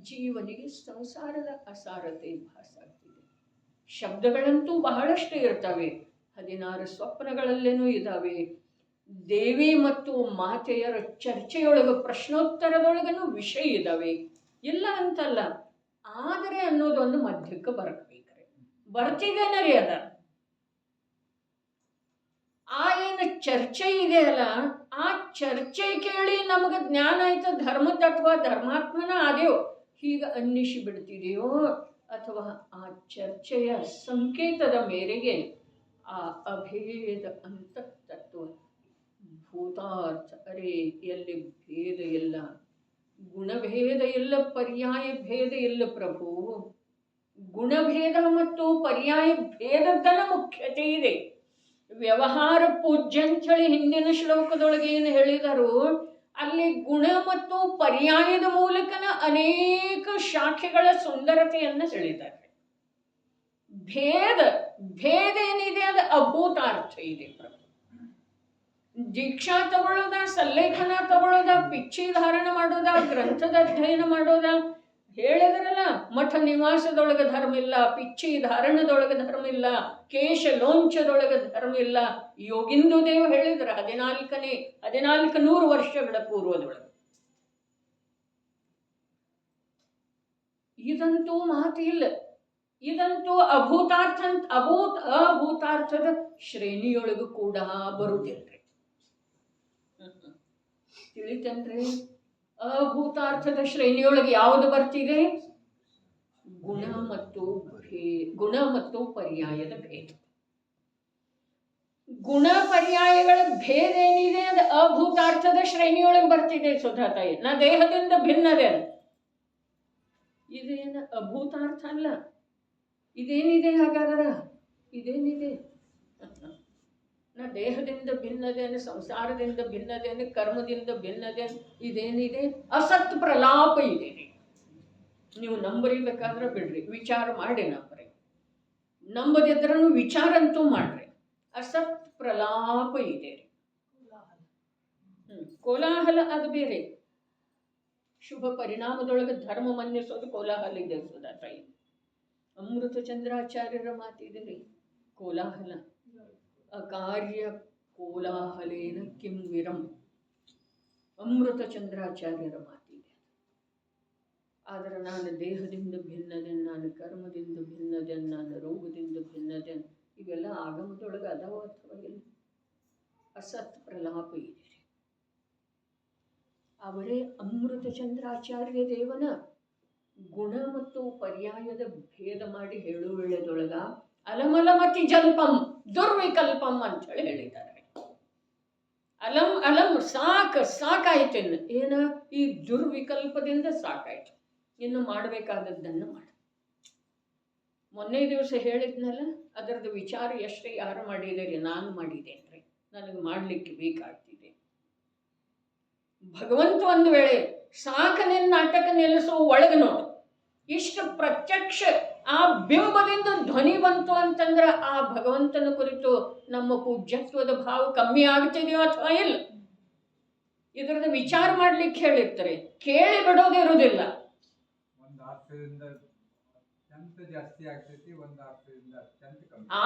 ಜೀವನಿಗೆ ಸಂಸಾರದ ಅಸಾರತೆ ಭಾಸ ಆಗ್ತಿದೆ. ಶಬ್ದಗಳಂತೂ ಬಹಳಷ್ಟು ಇರ್ತವೆ. 16 ಸ್ವಪ್ನಗಳಲ್ಲೇನೂ ಇದ್ದಾವೆ. ದೇವಿ ಮತ್ತು ಮಾತೆಯರ ಚರ್ಚೆಯೊಳಗೆ, ಪ್ರಶ್ನೋತ್ತರದೊಳಗನು ವಿಷಯ ಇದ್ದಾವೆ, ಇಲ್ಲ ಅಂತಲ್ಲ. ಆದರೆ ಅನ್ನೋದೊಂದು ಮಧ್ಯಕ್ಕೆ ಬರಬೇಕ್ರೆ ಬರ್ತಿದ್ದೇನೆ ಅದ. ಆ ಏನು ಚರ್ಚೆ ಇದೆಯಲ್ಲ, ಆ ಚರ್ಚೆ ಕೇಳಿ ನಮಗೆ ಜ್ಞಾನ ಆಯ್ತು, ಧರ್ಮತತ್ವ ಧರ್ಮಾತ್ಮನ ಆದೇವು ಹೀಗೆ ಅನ್ನಿಸಿ ಬಿಡ್ತಿದೆಯೋ, ಅಥವಾ ಆ ಚರ್ಚೆಯ ಸಂಕೇತದ ಮೇರೆಗೆ ಆ ಅಭೇದ ಅಂತಃತತ್ವ ಭೂತಾರ್ಥ ಅರೇ ಎಲ್ಲಿ ಭೇದ ಇಲ್ಲ, ಗುಣಭೇದ ಇಲ್ಲ, ಪರ್ಯಾಯ ಭೇದ ಇಲ್ಲ ಪ್ರಭು. ಗುಣಭೇದ ಮತ್ತು ಪರ್ಯಾಯ ಭೇದದ್ದನ ಮುಖ್ಯತೆ ಇದೆ. ವ್ಯವಹಾರ ಪೂಜ್ಯ ಅಂಥೇಳಿ ಹಿಂದಿನ ಶ್ಲೋಕದೊಳಗೆ ಏನು ಹೇಳಿದರು, ಅಲ್ಲಿ ಗುಣ ಮತ್ತು ಪರ್ಯಾಯದ ಮೂಲಕನ ಅನೇಕ ಶಾಖೆಗಳ ಸುಂದರತೆಯನ್ನು ಹೇಳಿದ್ದಾರೆ. ಭೇದ ಏನಿದೆ ಅದು ಅಭೂತಾರ್ಥ ಇದೆ ಪ್ರಭು. ದೀಕ್ಷಾ ತಗೊಳ್ಳೋದ, ಸಲ್ಲೇಖನ ತಗೊಳ್ಳೋದ, ಪಿಚ್ಚಿ ಧಾರಣ ಮಾಡೋದ, ಗ್ರಂಥದ ಅಧ್ಯಯನ ಮಾಡೋದ, ಹೇಳಿದ್ರಲ್ಲ ಮಠ ನಿವಾಸದೊಳಗೆ ಧರ್ಮ ಇಲ್ಲ, ಪಿಚ್ಚಿ ಧಾರಣದೊಳಗೆ ಧರ್ಮ ಇಲ್ಲ, ಕೇಶ ಲೋಂಚದೊಳಗೆ ಧರ್ಮ ಇಲ್ಲ. ಯೋಗಿಂದು ದೇವ ಹೇಳಿದ್ರ 1400 ವರ್ಷಗಳ ಪೂರ್ವದೊಳಗೆ. ಇದಂತೂ ಮಾತು ಇಲ್ಲ. ಇದಂತೂ ಅಭೂತಾರ್ಥದ ಶ್ರೇಣಿಯೊಳಗೂ ಕೂಡ ಬರುವುದಿಲ್ರಿ. ತಿಳಿತೇನ್ರಿ? ಅಭೂತಾರ್ಥದ ಶ್ರೇಣಿಯೊಳಗೆ ಯಾವುದು ಬರ್ತಿದೆ? ಗುಣ ಮತ್ತು ಪರ್ಯಾಯದ ಭೇದ. ಗುಣ ಪರ್ಯಾಯಗಳ ಭೇದ ಏನಿದೆ ಅದು ಅಭೂತಾರ್ಥದ ಶ್ರೇಣಿಯೊಳಗೆ ಬರ್ತಿದೆ ಸುಧಾತಾಯಿ. ನಾ ದೇಹದಿಂದ ಭಿನ್ನದೆ, ಇದೇನು ಅಭೂತಾರ್ಥ ಅಲ್ಲ. ಇದೇನಿದೆ ಹಾಗಾದ್ರ? ಇದೇನಿದೆ? ನಾ ದೇಹದಿಂದ ಭಿನ್ನದೇನು, ಸಂಸಾರದಿಂದ ಭಿನ್ನದೇನು, ಕರ್ಮದಿಂದ ಭಿನ್ನದೇನು. ಇದೇನಿದೆ? ಅಸತ್ ಪ್ರಲಾಪ ಇದೆ. ನೀವು ನಂಬರಿಬೇಕಾದ್ರೆ ಬಿಡ್ರಿ, ವಿಚಾರ ಮಾಡಿ ನಂಬ್ರಿ. ನಂಬದಿದ್ರೂ ವಿಚಾರ ಅಂತೂ ಮಾಡ್ರಿ. ಅಸತ್ ಪ್ರಲಾಪ ಇದೆ ರೀ. ಕೋಲಾಹಲ ಅದು ಬೇರೆ. ಶುಭ ಪರಿಣಾಮದೊಳಗೆ ಧರ್ಮ ಮನ್ನಿಸೋದು ಕೋಲಾಹಲ ಇದೆ ಸುಧಾತಾಯಿ. ಅಮೃತ ಚಂದ್ರಾಚಾರ್ಯರ ಮಾತಿದೆ ರೀ, ಕೋಲಾಹಲ ಅಕಾರ್ಯ ಕೋಲಾಹಲೇನ ಕಿಂ ವಿರಂ. ಅಮೃತ ಚಂದ್ರಾಚಾರ್ಯರ ಮಾತಿದೆ. ಆದರೆ ನಾನು ದೇಹದಿಂದ ಭಿನ್ನದೇನು, ನಾನು ಕರ್ಮದಿಂದ ಭಿನ್ನದೇನು, ನಾನು ರೋಗದಿಂದ ಭಿನ್ನದೇನು, ಇವೆಲ್ಲ ಆಗಮದೊಳಗೆ ಅದಾವ ಅಥವಾ ಇಲ್ಲ? ಅಸತ್ ಪ್ರಲಾಪ ಇದೆ. ಅವರೇ ಅಮೃತ ಚಂದ್ರಾಚಾರ್ಯ ದೇವನ ಗುಣ ಮತ್ತು ಪರ್ಯಾಯದ ಭೇದ ಮಾಡಿ ಹೇಳುವೆಳೆದೊಳಗ ಅಲಮಲಮತಿ ಜಲ್ಪಂ ದುರ್ವಿಕಲ್ಪಂ ಅಂತ ಹೇಳಿ ಹೇಳಿದ್ದಾರೆ. ಅಲಂ ಅಲಂ ಸಾಕಾಯ್ತು. ಏನ? ಈ ದುರ್ವಿಕಲ್ಪದಿಂದ ಸಾಕಾಯ್ತು. ಇನ್ನು ಮಾಡಬೇಕಾದದ್ದನ್ನು ಮಾಡ. ಮೊನ್ನೆ ದಿವಸ ಹೇಳಿದ್ನಲ್ಲ, ಅದರದ್ದು ವಿಚಾರ ಎಷ್ಟೇ ಯಾರು ಮಾಡಿದ್ದೀರಿ? ನಾನು ಮಾಡಿದ್ದೇನೆ. ನನಗೆ ಮಾಡಲಿಕ್ಕೆ ಬೇಕಾಗ್ತಿದೆ. ಭಗವಂತ ಒಂದು ವೇಳೆ ಸಾಕನಿನ ನಾಟಕ ನಿಲ್ಲಿಸೋ ಒಳಗೆ ನೋಡು, ಇಷ್ಟು ಪ್ರತ್ಯಕ್ಷ ಆ ಬಿಂಬದಿಂದ ಧ್ವನಿ ಬಂತು ಅಂತಂದ್ರೆ ಆ ಭಗವಂತನ ಕುರಿತು ನಮ್ಮ ಪೂಜ್ಯತ್ವದ ಭಾವ ಕಮ್ಮಿ ಆಗ್ತಿದೆಯೋ ಅಥವಾ ಇಲ್ಲ? ಇದರದ ವಿಚಾರ ಮಾಡ್ಲಿಕ್ಕೆ ಹೇಳಿರ್ತಾರೆ, ಕೇಳಿ ಬಿಡೋದಿರುವುದಿಲ್ಲ.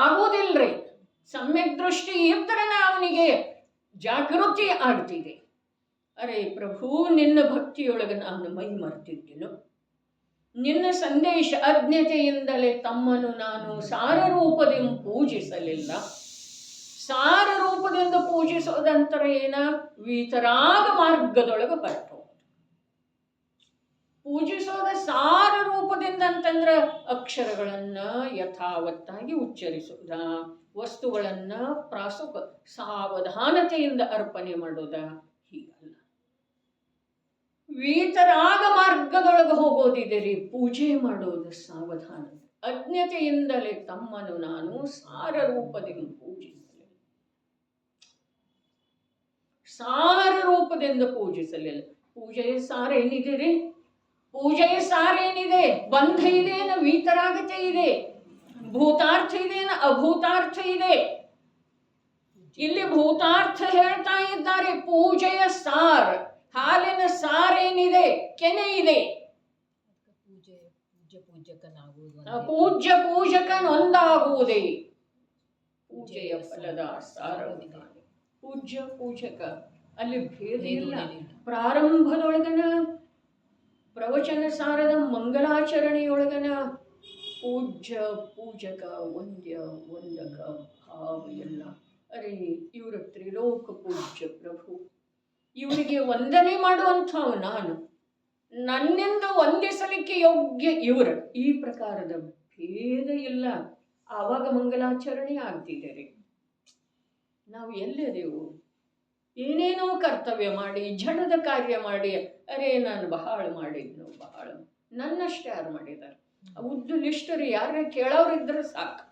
ಆಗುವುದಿಲ್ರಿ. ಸಮ್ಯಕ್ ದೃಷ್ಟಿ ಇದ್ರೆ ಅವನಿಗೆ ಜಾಗೃತಿ ಆಗ್ತಿದೆ. ಅರೆ ಪ್ರಭು, ನಿನ್ನ ಭಕ್ತಿಯೊಳಗೆ ನಾನು ಮೈ ಮರ್ತಿದ್ದೇನು. ನಿನ್ನ ಸಂದೇಶ ಅಜ್ಞತೆಯಿಂದಲೇ ತಮ್ಮನ್ನು ನಾನು ಸಾರರೂಪದಿಂದ ಪೂಜಿಸಲಿಲ್ಲ. ಸಾರರೂಪದಿಂದ ಪೂಜಿಸೋದಂತರ ಏನ? ವೀತರಾಗ ಮಾರ್ಗದೊಳಗೆ ಹೊರಟು ಪೂಜಿಸೋದ ಸಾರ ರೂಪದಿಂದ ಅಂತಂದ್ರೆ ಅಕ್ಷರಗಳನ್ನ ಯಥಾವತ್ತಾಗಿ ಉಚ್ಚರಿಸೋದ, ವಸ್ತುಗಳನ್ನ ಸಾವಧಾನತೆಯಿಂದ ಅರ್ಪಣೆ ಮಾಡೋದ, ಹೀಗಲ್ಲ. ವೀತರಾಗ ಮಾರ್ಗದೊಳಗೆ ಹೋಗೋದಿದೆ ರೀ. ಪೂಜೆ ಮಾಡೋದು ಸಾವಧಾನ. ಅಜ್ಞತೆಯಿಂದಲೇ ತಮ್ಮನ್ನು ನಾನು ಸಾರ ರೂಪದಿಂದ ಪೂಜಿಸಲಿಲ್ಲ. ಸಾರ ರೂಪದಿಂದ ಪೂಜಿಸಲಿಲ್ಲ. ಪೂಜೆಯ ಸಾರ ಏನಿದೆ ರೀ? ಪೂಜೆಯ ಸಾರ ಏನಿದೆ? ಬಂಧ ಇದೇನ ವೀತರಾಗತೆ ಇದೆ, ಭೂತಾರ್ಥ ಇದೇನ ಅಭೂತಾರ್ಥ ಇದೆ. ಇಲ್ಲಿ ಭೂತಾರ್ಥ ಹೇಳ್ತಾ ಇದ್ದಾರೆ. ಪೂಜೆಯ ಸಾರ, ಹಾಲಿನ ಸಾರೇನಿದೆ? ಕೆನೆ ಇದೆ. ಪೂಜ್ಯ ಪೂಜಕನೊಂದಾಗುವುದೇ ಪೂಜೆಯ ಫಲದ ಸಾರ. ಪೂಜ್ಯ ಪೂಜಕ ಅಲ್ಲಿ ಭೇದ ಇಲ್ಲ. ಪ್ರಾರಂಭದೊಳಗನ ಪ್ರವಚನ ಸಾರದ ಮಂಗಲಾಚರಣೆಯೊಳಗನ ಪೂಜ್ಯ ಪೂಜಕ ವಂದ್ಯ ವಂದಕ ಭಾವ ಎಲ್ಲ. ಅರೆ ಇವರ ತ್ರಿಲೋಕ ಪೂಜ್ಯ ಪ್ರಭು, ಇವರಿಗೆ ವಂದನೆ ಮಾಡುವಂಥವು ನಾನು, ನನ್ನಿಂದ ವಂದಿಸಲಿಕ್ಕೆ ಯೋಗ್ಯ ಇವರು. ಈ ಪ್ರಕಾರದ ಭೇದ ಇಲ್ಲ. ಆವಾಗ ಮಂಗಲಾಚರಣೆ ಆಗ್ತಿದೆ ರೀ. ನಾವು ಎಲ್ಲೆದೆವು? ಏನೇನೋ ಕರ್ತವ್ಯ ಮಾಡಿ, ಜಡದ ಕಾರ್ಯ ಮಾಡಿ, ಅರೇ ನಾನು ಬಹಳ ಮಾಡಿದ್ನು, ಬಹಳ. ನನ್ನಷ್ಟೇ ಯಾರು ಮಾಡಿದ್ದಾರೆ? ಉದ್ದು ಲಿಸ್ಟ್ ರೀ. ಯಾರ ಕೇಳೋರಿದ್ರೆ ಸಾಕು.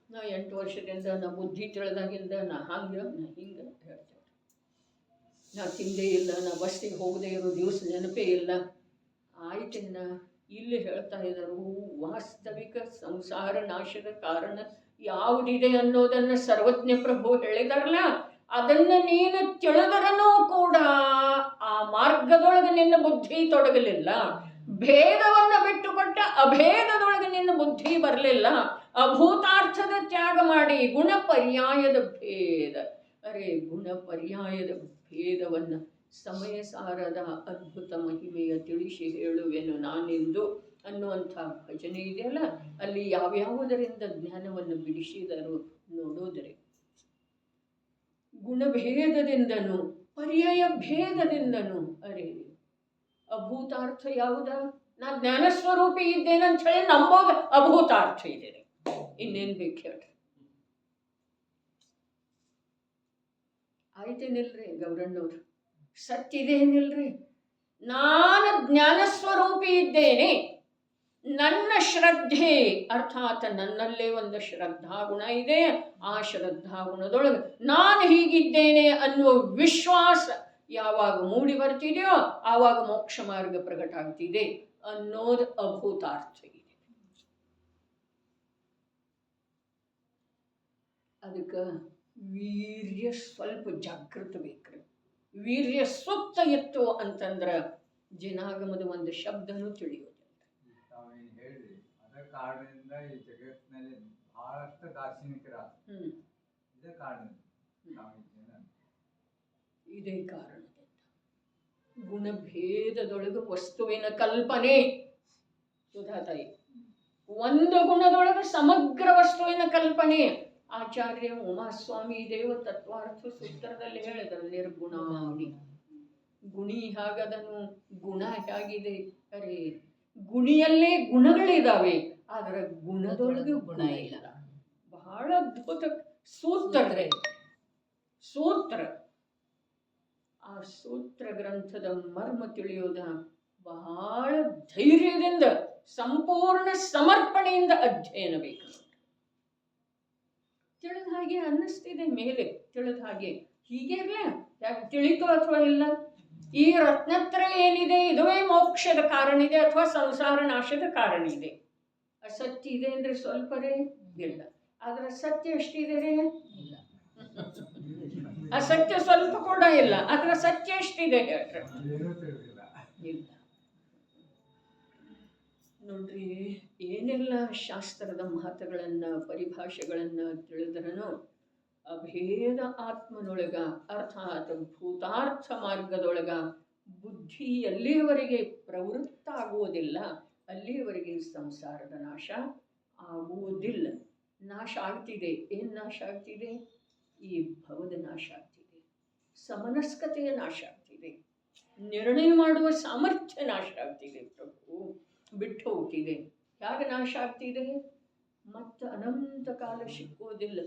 ನಾ 8 ವರ್ಷದಿಂದ ನಾ ಬುದ್ಧಿ ತಿಳಿದಾಗಿಂದ ನಾ ಹಂಗೆ ನಾ ಹಿಂಗೆ ಹೇಳ್ತೇವೆ. ನಾ ತಿಂದೇ ಇಲ್ಲ, ನಾ ಬಸ್ಸಿಗೆ ಹೋಗದೆ ಇರೋ ದಿವಸ ನೆನಪೇ ಇಲ್ಲ. ಆಯ್ತಿನ್ನ ಇಲ್ಲಿ ಹೇಳ್ತಾ ಇದ್ದರು, ವಾಸ್ತವಿಕ ಸಂಸಾರ ನಾಶದ ಕಾರಣ ಯಾವುದಿದೆ ಅನ್ನೋದನ್ನು ಸರ್ವಜ್ಞ ಪ್ರಭು ಹೇಳಿದಾರಲ್ಲ, ಅದನ್ನು ನೀನು ತಿಳಿದರನೂ ಕೂಡ ಆ ಮಾರ್ಗದೊಳಗೆ ನಿನ್ನ ಬುದ್ಧಿ ತೊಡಗಲಿಲ್ಲ. ಭೇದವನ್ನು ಬಿಟ್ಟುಕೊಟ್ಟ ಅಭೇದದೊಳಗೆ ನಿನ್ನ ಬುದ್ಧಿ ಬರಲಿಲ್ಲ. ಅಭೂತಾರ್ಥದ ತ್ಯಾಗ ಮಾಡಿ ಗುಣ ಪರ್ಯಾಯದ ಭೇದ. ಅರೆ ಗುಣ ಪರ್ಯಾಯದ ಭೇದವನ್ನು ಸಮಯ ಸಾರದ ಅದ್ಭುತ ಮಹಿಮೆಯ ತಿಳಿಸಿ ಹೇಳುವೆನು ನಾನೆಂದು ಅನ್ನುವಂಥ ಭಜನೆ ಇದೆಯಲ್ಲ, ಅಲ್ಲಿ ಯಾವ್ಯಾವುದರಿಂದ ಜ್ಞಾನವನ್ನು ಬಿಡಿಸಿದರು ನೋಡೋದರೆ ಗುಣಭೇದದಿಂದನೂ ಪರ್ಯಾಯ ಭೇದದಿಂದನೂ. ಅರೆ ಅಭೂತಾರ್ಥ ಯಾವುದ? ನಾ ಜ್ಞಾನಸ್ವರೂಪಿ ಇದ್ದೇನಂತ ಹೇಳಿ ನಂಬೋದು ಅಭೂತಾರ್ಥ ಇದೆ. ಇನ್ನೇನು ಬೇಕು ಹೇಳ್ರಿ? ಆಯ್ತೇನಿಲ್ರಿ ಗೌರಣ್ಣವ್ರು? ಸತ್ತಿದೆ ಏನಿಲ್ರಿ? ನಾನು ಜ್ಞಾನಸ್ವರೂಪಿ ಇದ್ದೇನೆ. ನನ್ನ ಶ್ರದ್ಧೆ ಅರ್ಥಾತ್ ನನ್ನಲ್ಲೇ ಒಂದು ಶ್ರದ್ಧಾಗುಣ ಇದೆ. ಆ ಶ್ರದ್ಧಾಗುಣದೊಳಗೆ ನಾನು ಹೀಗಿದ್ದೇನೆ ಅನ್ನುವ ವಿಶ್ವಾಸ ಯಾವಾಗ ಮೂಡಿ ಬರ್ತಿದೆಯೋ ಆವಾಗ ಮೋಕ್ಷ ಮಾರ್ಗ ಪ್ರಕಟ ಆಗ್ತಿದೆ ಅನ್ನೋದು ಅಭೂತಾರ್ಥ ಇದೆ. ಅದಕ್ಕೆ ವೀರ್ಯ ಸ್ವಲ್ಪ ಜಾಗೃತ ಬೇಕ್ರಿ. ವೀರ್ಯ ಸೂಕ್ತ ಇತ್ತು ಅಂತಂದ್ರೆ ಜಿನಾಗಮದ ಒಂದು ಶಬ್ದನೂ ತಿಳಿಯೋದಿಲ್ಲ. ಹೇಳ್ರಿ ಅದ ಕಾರಣದಿಂದ ಈ ಜಗತ್ತಿನಲ್ಲಿ ಬಹಳಷ್ಟು ದಾರ್ಶನಿಕರ ಇದೇ ಕಾರಣದಿಂದ ಇದೇ ಕಾರಣದಿಂದ ಗುಣಭೇದದೊಳಗೆ ವಸ್ತುವಿನ ಕಲ್ಪನೆ. ಸುಧಾತಾಯಿ, ಒಂದು ಗುಣದೊಳಗೆ ಸಮಗ್ರ ವಸ್ತುವಿನ ಕಲ್ಪನೆ. ಆಚಾರ್ಯ ಉಮಾಸ್ವಾಮಿ ದೇವ ತತ್ವಾರ್ಥ ಸೂತ್ರದಲ್ಲಿ ಹೇಳಿದರು, ನಿರ್ಗುಣಾನಿ. ಗುಣಿ ಹಾಗದನು, ಗುಣ ಹೇಗಿದೆ? ಅರೆ, ಗುಣಿಯಲ್ಲೇ ಗುಣಗಳಿದಾವೆ, ಆದರೆ ಗುಣದೊಳಗೆ ಗುಣ ಇಲ್ಲ. ಬಹಳ ಅದ್ಭುತ ಸೂತ್ರ. ಆ ಸೂತ್ರ ಗ್ರಂಥದ ಮರ್ಮ ತಿಳಿಯೋದ ಬಹಳ ಧೈರ್ಯದಿಂದ ಸಂಪೂರ್ಣ ಸಮರ್ಪಣೆಯಿಂದ ಅಧ್ಯಯನ ಬೇಕು. ತಿಳಿದ ಹಾಗೆ ಅನ್ನಿಸ್ತಿದೆ ಮೇಲೆ, ತಿಳಿದ ಹಾಗೆ ಹೀಗೆ ಇರಲೇ ಯಾಕೆ ತಿಳಿತು ಅಥವಾ ಇಲ್ಲ? ಈ ರತ್ನತ್ರ ಏನಿದೆ ಇದುವೇ ಮೋಕ್ಷದ ಕಾರಣ ಇದೆ ಅಥವಾ ಸಂಸಾರ ನಾಶದ ಕಾರಣ ಇದೆ. ಅಸತ್ಯ ಇದೆ ಅಂದ್ರೆ ಸ್ವಲ್ಪರೇ ಇಲ್ಲ, ಆದ್ರೆ ಸತ್ಯ ಎಷ್ಟಿದೆ ರೇ? ಇಲ್ಲ. ಅಸತ್ಯ ಸ್ವಲ್ಪ ಕೂಡ ಇಲ್ಲ, ಆದ್ರೆ ಸತ್ಯ ಎಷ್ಟಿದೆ ಹೇಳ್ರಿ? ಇಲ್ಲ. ನೋಡ್ರಿ, ಏನೆಲ್ಲ ಶಾಸ್ತ್ರದ ಮಾತುಗಳನ್ನ ಪರಿಭಾಷೆಗಳನ್ನ ತಿಳಿದ್ರನು ಅಭೇದ ಆತ್ಮನೊಳಗ ಅರ್ಥಾತ್ ಭೂತಾರ್ಥ ಮಾರ್ಗದೊಳಗ ಬುದ್ಧಿ ಎಲ್ಲಿಯವರೆಗೆ ಪ್ರವೃತ್ತ ಆಗುವುದಿಲ್ಲ ಅಲ್ಲಿಯವರೆಗೆ ಸಂಸಾರದ ನಾಶ ಆಗುವುದಿಲ್ಲ. ನಾಶ ಆಗ್ತಿದೆ. ಏನು ನಾಶ ಆಗ್ತಿದೆ? ಈ ಭವದ ನಾಶ ಆಗ್ತಿದೆ, ಸಮನಸ್ಕತೆಯ ನಾಶ ಆಗ್ತಿದೆ, ನಿರ್ಣಯ ಮಾಡುವ ಸಾಮರ್ಥ್ಯ ನಾಶ ಆಗ್ತಿದೆ. ಪ್ರಭು ಬಿಟ್ಟು ಹೋಗ್ತಿದೆ. ಹೇಗೆ ನಾಶ ಆಗ್ತಿದೆ? ಮತ್ತು ಅನಂತ ಕಾಲ ಸಿಕ್ಕುವುದಿಲ್ಲ.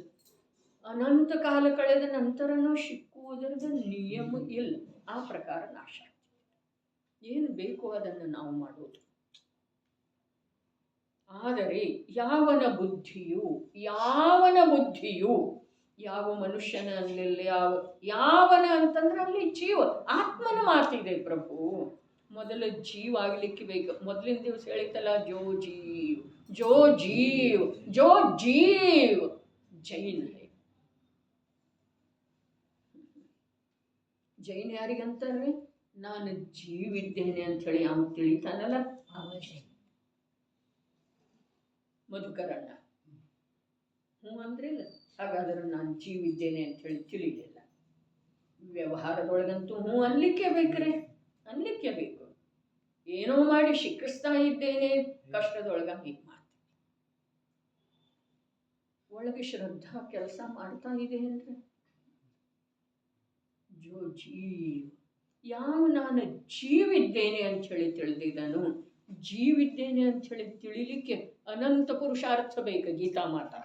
ಅನಂತ ಕಾಲ ಕಳೆದ ನಂತರನೂ ಸಿಕ್ಕುವುದರದ ನಿಯಮ ಇಲ್ಲ. ಆ ಪ್ರಕಾರ ನಾಶ ಆಗ್ತಿದೆ. ಏನು ಬೇಕು ಅದನ್ನು ನಾವು ಮಾಡೋದು. ಆದರೆ ಯಾವನ ಬುದ್ಧಿಯು ಯಾವ ಮನುಷ್ಯನ ಅಲ್ಲಿಲ್ಲ, ಯಾವನ ಅಂತಂದ್ರೆ ಅಲ್ಲಿ ಜೀವ ಆತ್ಮನ ಮಾತಿದೆ ಪ್ರಭು. ಮೊದಲು ಜೀವ ಆಗ್ಲಿಕ್ಕೆ ಬೇಕು. ಮೊದಲಿನ ದಿವಸ ಹೇಳಿತಲ್ಲ, ಜೋ ಜೀವ್ ಜೈನ್ ಯಾರಿಗಂತಾರೆ? ನಾನು ಜೀವಿದ್ದೇನೆ ಅಂತ ಹೇಳಿ ಅವನು ತಿಳಿತಾನಲ್ಲ, ಮಧುಕರಣ್ಣ ಹ್ಞೂ ಅಂದ್ರಿಲ್ಲ. ಹಾಗಾದ್ರೆ ನಾನು ಜೀವಿದ್ದೇನೆ ಅಂತ ಹೇಳಿ ತಿಳಿಲಿಲ್ಲ. ವ್ಯವಹಾರದೊಳಗಂತೂ ಹ್ಞೂ ಅನ್ಲಿಕ್ಕೆ ಬೇಕ್ರೆ, ಅನ್ಲಿಕ್ಕೆ ಬೇಕು. ಏನೋ ಮಾಡಿ ಶಿಕ್ಷಿಸ್ತಾ ಇದ್ದೇನೆ, ಕಷ್ಟದೊಳಗ ಹೀಗೆ ಮಾಡ್ತೀನಿ. ಒಳಗೆ ಶ್ರದ್ಧಾ ಕೆಲಸ ಮಾಡ್ತಾ ಇದೆ ಅಂದ್ರೆ ಜೋ ಜೀವ್. ಯಾವ ನಾನು ಜೀವಿದ್ದೇನೆ ಅಂತ ಹೇಳಿ ತಿಳಿದಿದ್ದನು. ಜೀವಿದ್ದೇನೆ ಅಂತ ಹೇಳಿ ತಿಳಿಲಿಕ್ಕೆ ಅನಂತ ಪುರುಷಾರ್ಥ ಬೇಕು. ಗೀತಾ ಮಾತಾ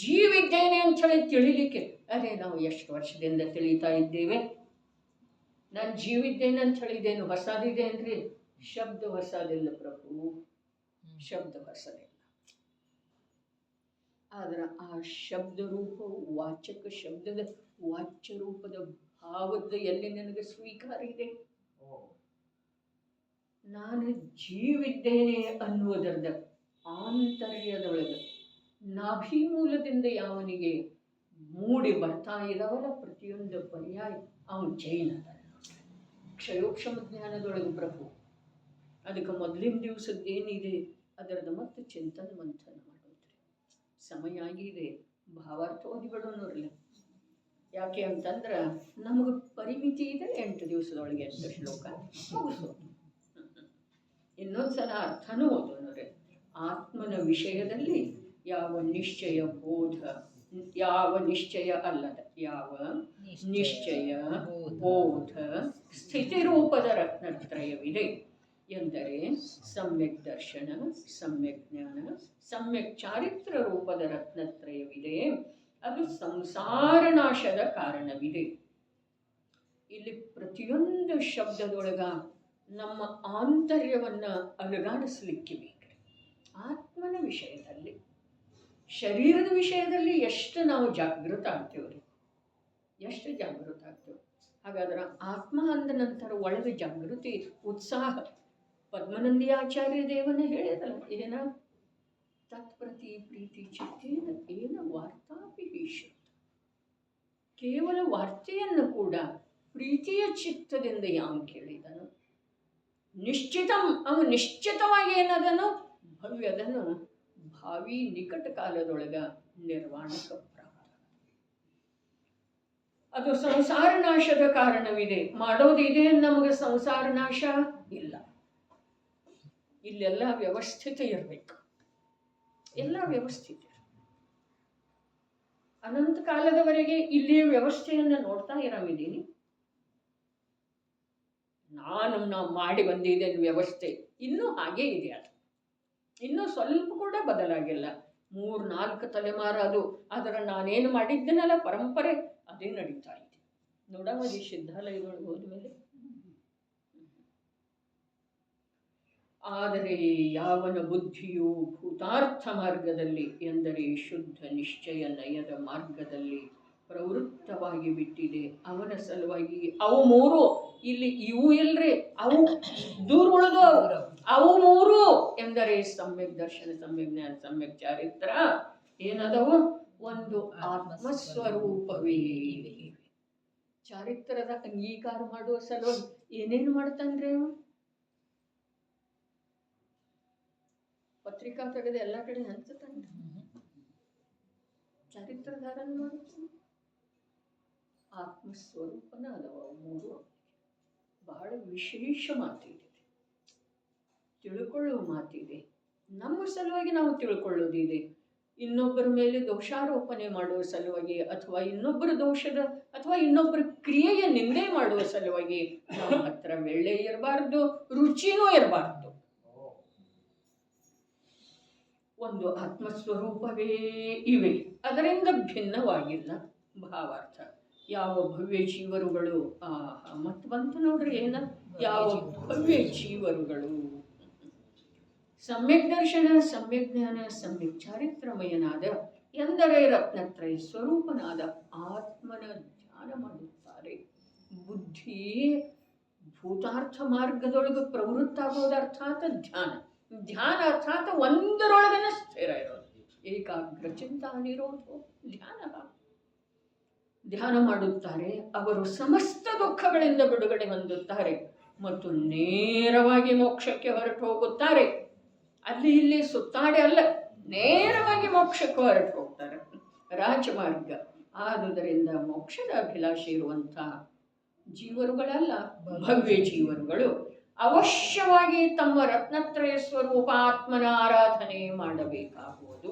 ಜೀವಿದ್ದೇನೆ ಅಂತ ಹೇಳಿ ತಿಳಿಲಿಕ್ಕೆ, ಅರೆ ನಾವು ಎಷ್ಟು ವರ್ಷದಿಂದ ತಿಳಿತಾ ಇದ್ದೇವೆ. ನಾನು ಜೀವಿದ್ದೇನೆ ಅಂತ ಹೇಳಿದ್ದೇನು ಹೊಸದಿದೆ ಅಂದ್ರೆ ಶಬ್ದ ಹೊಸದಿಲ್ಲ ಪ್ರಭು, ಶಬ್ದ ಹೊಸದಿಲ್ಲ. ಆದ್ರೆ ಆ ಶಬ್ದ ರೂಪ ವಾಚಕ ಶಬ್ದದ ವಾಚ್ಯ ರೂಪದ ಭಾವದ ಎಲ್ಲಿ ನನಗೆ ಸ್ವೀಕಾರ ಇದೆ. ನಾನು ಜೀವಿದ್ದೇನೆ ಅನ್ನುವುದರದ ಆಂತರ್ಯದೊಳಗೆ ನಾಭಿಮೂಲದಿಂದ ಯಾವನಿಗೆ ಮೂಡಿ ಬರ್ತಾ ಇದಾವಲ್ಲ ಪ್ರತಿಯೊಂದು ಪರ್ಯಾಯ, ಅವನು ಜೈನ. ಕ್ಷಯೋಕ್ಷಮ ಜ್ಞಾನದೊಳಗೆ ಪ್ರಭು. ಅದಕ್ಕೆ ಮೊದಲಿನ ದಿವಸದ್ದೇನಿದೆ ಅದರದ ಮತ್ತೆ ಚಿಂತನ ಮಂಥನ ಮಾಡೋದ್ರಿ. ಸಮಯ ಆಗಿದೆ, ಭಾವಾರ್ಥ ಓದಿಬಿಡೋನವ್ರಲ್ಲ. ಯಾಕೆ ಅಂತಂದ್ರೆ ನಮಗೆ ಪರಿಮಿತಿ ಇದೆ. 8 ದಿವಸದೊಳಗೆ 8 ಶ್ಲೋಕ ಮುಗಿಸೋದು. ಇನ್ನೊಂದ್ಸಲ ಅರ್ಥನೂ ಓದೋನವ್ರೆ. ಆತ್ಮನ ವಿಷಯದಲ್ಲಿ ಯಾವ ನಿಶ್ಚಯ ಬೋಧ, ಯಾವ ನಿಶ್ಚಯ ಅಲ್ಲದ, ಯಾವ ನಿಶ್ಚಯ ಬೋಧ ಸ್ಥಿತಿ ರೂಪದ ರತ್ನತ್ರಯವಿದೆ. ಎಂದರೆ ಸಮ್ಯಕ್ ದರ್ಶನ, ಸಮ್ಯಕ್ ಜ್ಞಾನ, ಸಮ್ಯಕ್ ಚಾರಿತ್ರ ರೂಪದ ರತ್ನತ್ರಯವಿದೆ. ಅದು ಸಂಸಾರ ನಾಶದ ಕಾರಣವಿದೆ. ಇಲ್ಲಿ ಪ್ರತಿಯೊಂದು ಶಬ್ದದೊಳಗ ನಮ್ಮ ಆಂತರ್ಯವನ್ನು ಅಲುಗಾಡಿಸ್ಲಿಕ್ಕೆ ಬೇಕು. ಆತ್ಮನ ವಿಷಯದಲ್ಲಿ, ಶರೀರದ ವಿಷಯದಲ್ಲಿ ಎಷ್ಟು ನಾವು ಜಾಗೃತ ಆಗ್ತೇವ್ರಿ, ಎಷ್ಟು ಜಾಗೃತ ಆಗ್ತೇವೆ. ಹಾಗಾದ್ರೆ ಆತ್ಮ ಅಂದ ನಂತರ ಒಳಗೆ ಜಾಗೃತಿ, ಉತ್ಸಾಹ. ಪದ್ಮನಂದಿ ಆಚಾರ್ಯ ದೇವನ ಹೇಳಿದಲ್ಲ, ಏನ ತತ್ಪ್ರತಿ ಪ್ರೀತಿ ಚಿತ್ತೇನ ಏನ ವಾರ್ತಾಪಿ ಈಶ್ವರ. ಕೇವಲ ವಾರ್ತೆಯನ್ನು ಕೂಡ ಪ್ರೀತಿಯ ಚಿತ್ತದಿಂದ ಯಾವ ಕೇಳಿದನು. ನಿಶ್ಚಿತಂ, ಅವ ನಿಶ್ಚಿತವಾಗಿ ಏನದನು ಭವ್ಯದನು ಭಾವಿ ನಿಕಟ ಕಾಲದೊಳಗ ನಿರ್ವಾಣಕ ಪ್ರಾಪ್ತ. ಅದು ಸಂಸಾರ ನಾಶದ ಕಾರಣವಿದೆ. ಮಾಡೋದಿದೆ ನಮಗೆ ಸಂಸಾರ ನಾಶ ಇಲ್ಲ. ಇಲ್ಲೆಲ್ಲ ವ್ಯವಸ್ಥಿತ ಇರಬೇಕು, ಎಲ್ಲ ವ್ಯವಸ್ಥಿತ. ಅನಂತ ಕಾಲದವರೆಗೆ ಇಲ್ಲಿ ವ್ಯವಸ್ಥೆಯನ್ನು ನೋಡ್ತಾ ಇರಾಮಿದ್ದೀನಿ. ನಾವು ಮಾಡಿ ಬಂದಿದ್ದೇನೆ ವ್ಯವಸ್ಥೆ, ಇನ್ನೂ ಹಾಗೇ ಇದೆ. ಅದು ಇನ್ನೂ ಸ್ವಲ್ಪ ಕೂಡ ಬದಲಾಗಿಲ್ಲ. 3-4 ತಲೆಮಾರು ಅದು. ಆದರೆ ನಾನೇನು ಮಾಡಿದ್ದೇನಲ್ಲ ಪರಂಪರೆ ಅದೇ ನಡೀತಾ ಇದೆ. ನೋಡಮದಿ ಸಿದ್ಧಾಲಯದೊಳಗೆ ಹೋದ್ಮೇಲೆ. ಆದರೆ ಯಾವನ ಬುದ್ಧಿಯು ಭೂತಾರ್ಥ ಮಾರ್ಗದಲ್ಲಿ ಎಂದರೆ ಶುದ್ಧ ನಿಶ್ಚಯ ನಯದ ಮಾರ್ಗದಲ್ಲಿ ಪ್ರವೃತ್ತವಾಗಿ ಬಿಟ್ಟಿದೆ, ಅವನ ಸಲುವಾಗಿ ಅವು 3 ಇಲ್ಲಿ ಇವು ಇಲ್ರಿ, ಅವು ದೂರ ಉಳಿದು ಅವು 3 ಎಂದರೆ ಸಮ್ಯಕ್ ದರ್ಶನ, ಸಮ್ಯಕ್ ಜ್ಞಾನ, ಸಮ್ಯಕ್ ಚಾರಿತ್ರ ಏನದವು? ಒಂದು ಆತ್ಮಸ್ವರೂಪವೇ. ಚಾರಿತ್ರದ ಅಂಗೀಕಾರ ಮಾಡುವ ಸಲುವಾಗಿ ಏನೇನು ಮಾಡ್ತಾನ್ರಿ ಅವ? ಪತ್ರಿಕಾ ತೆಗೆದು ಎಲ್ಲ ಕಡೆ ಹಂಚತಾನೆ, ಚಾರಿತ್ರಧಾರಣ ಮಾಡುತ್ತಾನೆ. ಆತ್ಮಸ್ವರೂಪನ ಅದಾವ 3. ಬಹಳ ವಿಶೇಷ ಮಾತಿದೆ, ತಿಳ್ಕೊಳ್ಳುವ ಮಾತಿದೆ. ನಮ್ಮ ಸಲುವಾಗಿ ನಾವು ತಿಳ್ಕೊಳ್ಳೋದಿದೆ. ಇನ್ನೊಬ್ಬರ ಮೇಲೆ ದೋಷಾರೋಪಣೆ ಮಾಡುವ ಸಲುವಾಗಿ ಅಥವಾ ಇನ್ನೊಬ್ಬರ ದೋಷದ ಅಥವಾ ಇನ್ನೊಬ್ಬರ ಕ್ರಿಯೆಯ ನಿಂದೆ ಮಾಡುವ ಸಲುವಾಗಿ ನಮ್ಮ ಹತ್ರ ವೆಳ್ಳೆ ಇರಬಾರ್ದು, ರುಚಿನೂ ಇರಬಾರ್ದು. ಒಂದು ಆತ್ಮಸ್ವರೂಪವೇ ಇವೆ, ಅದರಿಂದ ಭಿನ್ನವಾಗಿಲ್ಲ. ಭಾವಾರ್ಥ ಯಾವ ಭವ್ಯ ಜೀವರುಗಳು ಮತ್ತು ಬಂತು ನೋಡ್ರಿ ಏನ, ಯಾವ ಭವ್ಯ ಜೀವರುಗಳು ಸಮ್ಯಕ್ ದರ್ಶನ, ಸಮ್ಯಕ್ ಜ್ಞಾನ, ಸಮ್ಯಕ್ ಚಾರಿತ್ರಮಯನಾದ ಎಂದರೆ ರತ್ನತ್ರಯ ಸ್ವರೂಪನಾದ ಆತ್ಮನ ಧ್ಯಾನ ಮಾಡುತ್ತಾರೆ. ಬುದ್ಧಿ ಭೂತಾರ್ಥ ಮಾರ್ಗದೊಳಗೆ ಪ್ರವೃತ್ತ ಆಗೋದು ಅರ್ಥಾತ್ ಧ್ಯಾನ. ಧ್ಯಾನ ಅರ್ಥಾತ್ ಒಂದರೊಳಗನ ಸ್ಥಿರ ಇರೋದು. ಏಕಾಗ್ರ ಚಿಂತ ನಿರೋಧೋ ಧ್ಯಾನ. ಧ್ಯಾನ ಮಾಡುತ್ತಾರೆ, ಅವರು ಸಮಸ್ತ ದುಃಖಗಳಿಂದ ಬಿಡುಗಡೆ ಹೊಂದುತ್ತಾರೆ ಮತ್ತು ನೇರವಾಗಿ ಮೋಕ್ಷಕ್ಕೆ ಹೊರಟು ಹೋಗುತ್ತಾರೆ. ಅಲ್ಲಿ ಇಲ್ಲಿ ಸುತ್ತಾಡಿ ಅಲ್ಲ, ನೇರವಾಗಿ ಮೋಕ್ಷಕ್ಕೆ ಹೊರಟು ಹೋಗ್ತಾರೆ. ರಾಜಮಾರ್ಗ. ಆದುದರಿಂದ ಮೋಕ್ಷದ ಅಭಿಲಾಷೆ ಇರುವಂಥ ಜೀವರುಗಳಲ್ಲ, ಭವ್ಯ ಜೀವರುಗಳು ಅವಶ್ಯವಾಗಿ ತಮ್ಮ ರತ್ನತ್ರಯ ಸ್ವರೂಪ ಆತ್ಮನ ಆರಾಧನೆ ಮಾಡಬೇಕಾಗುವುದು.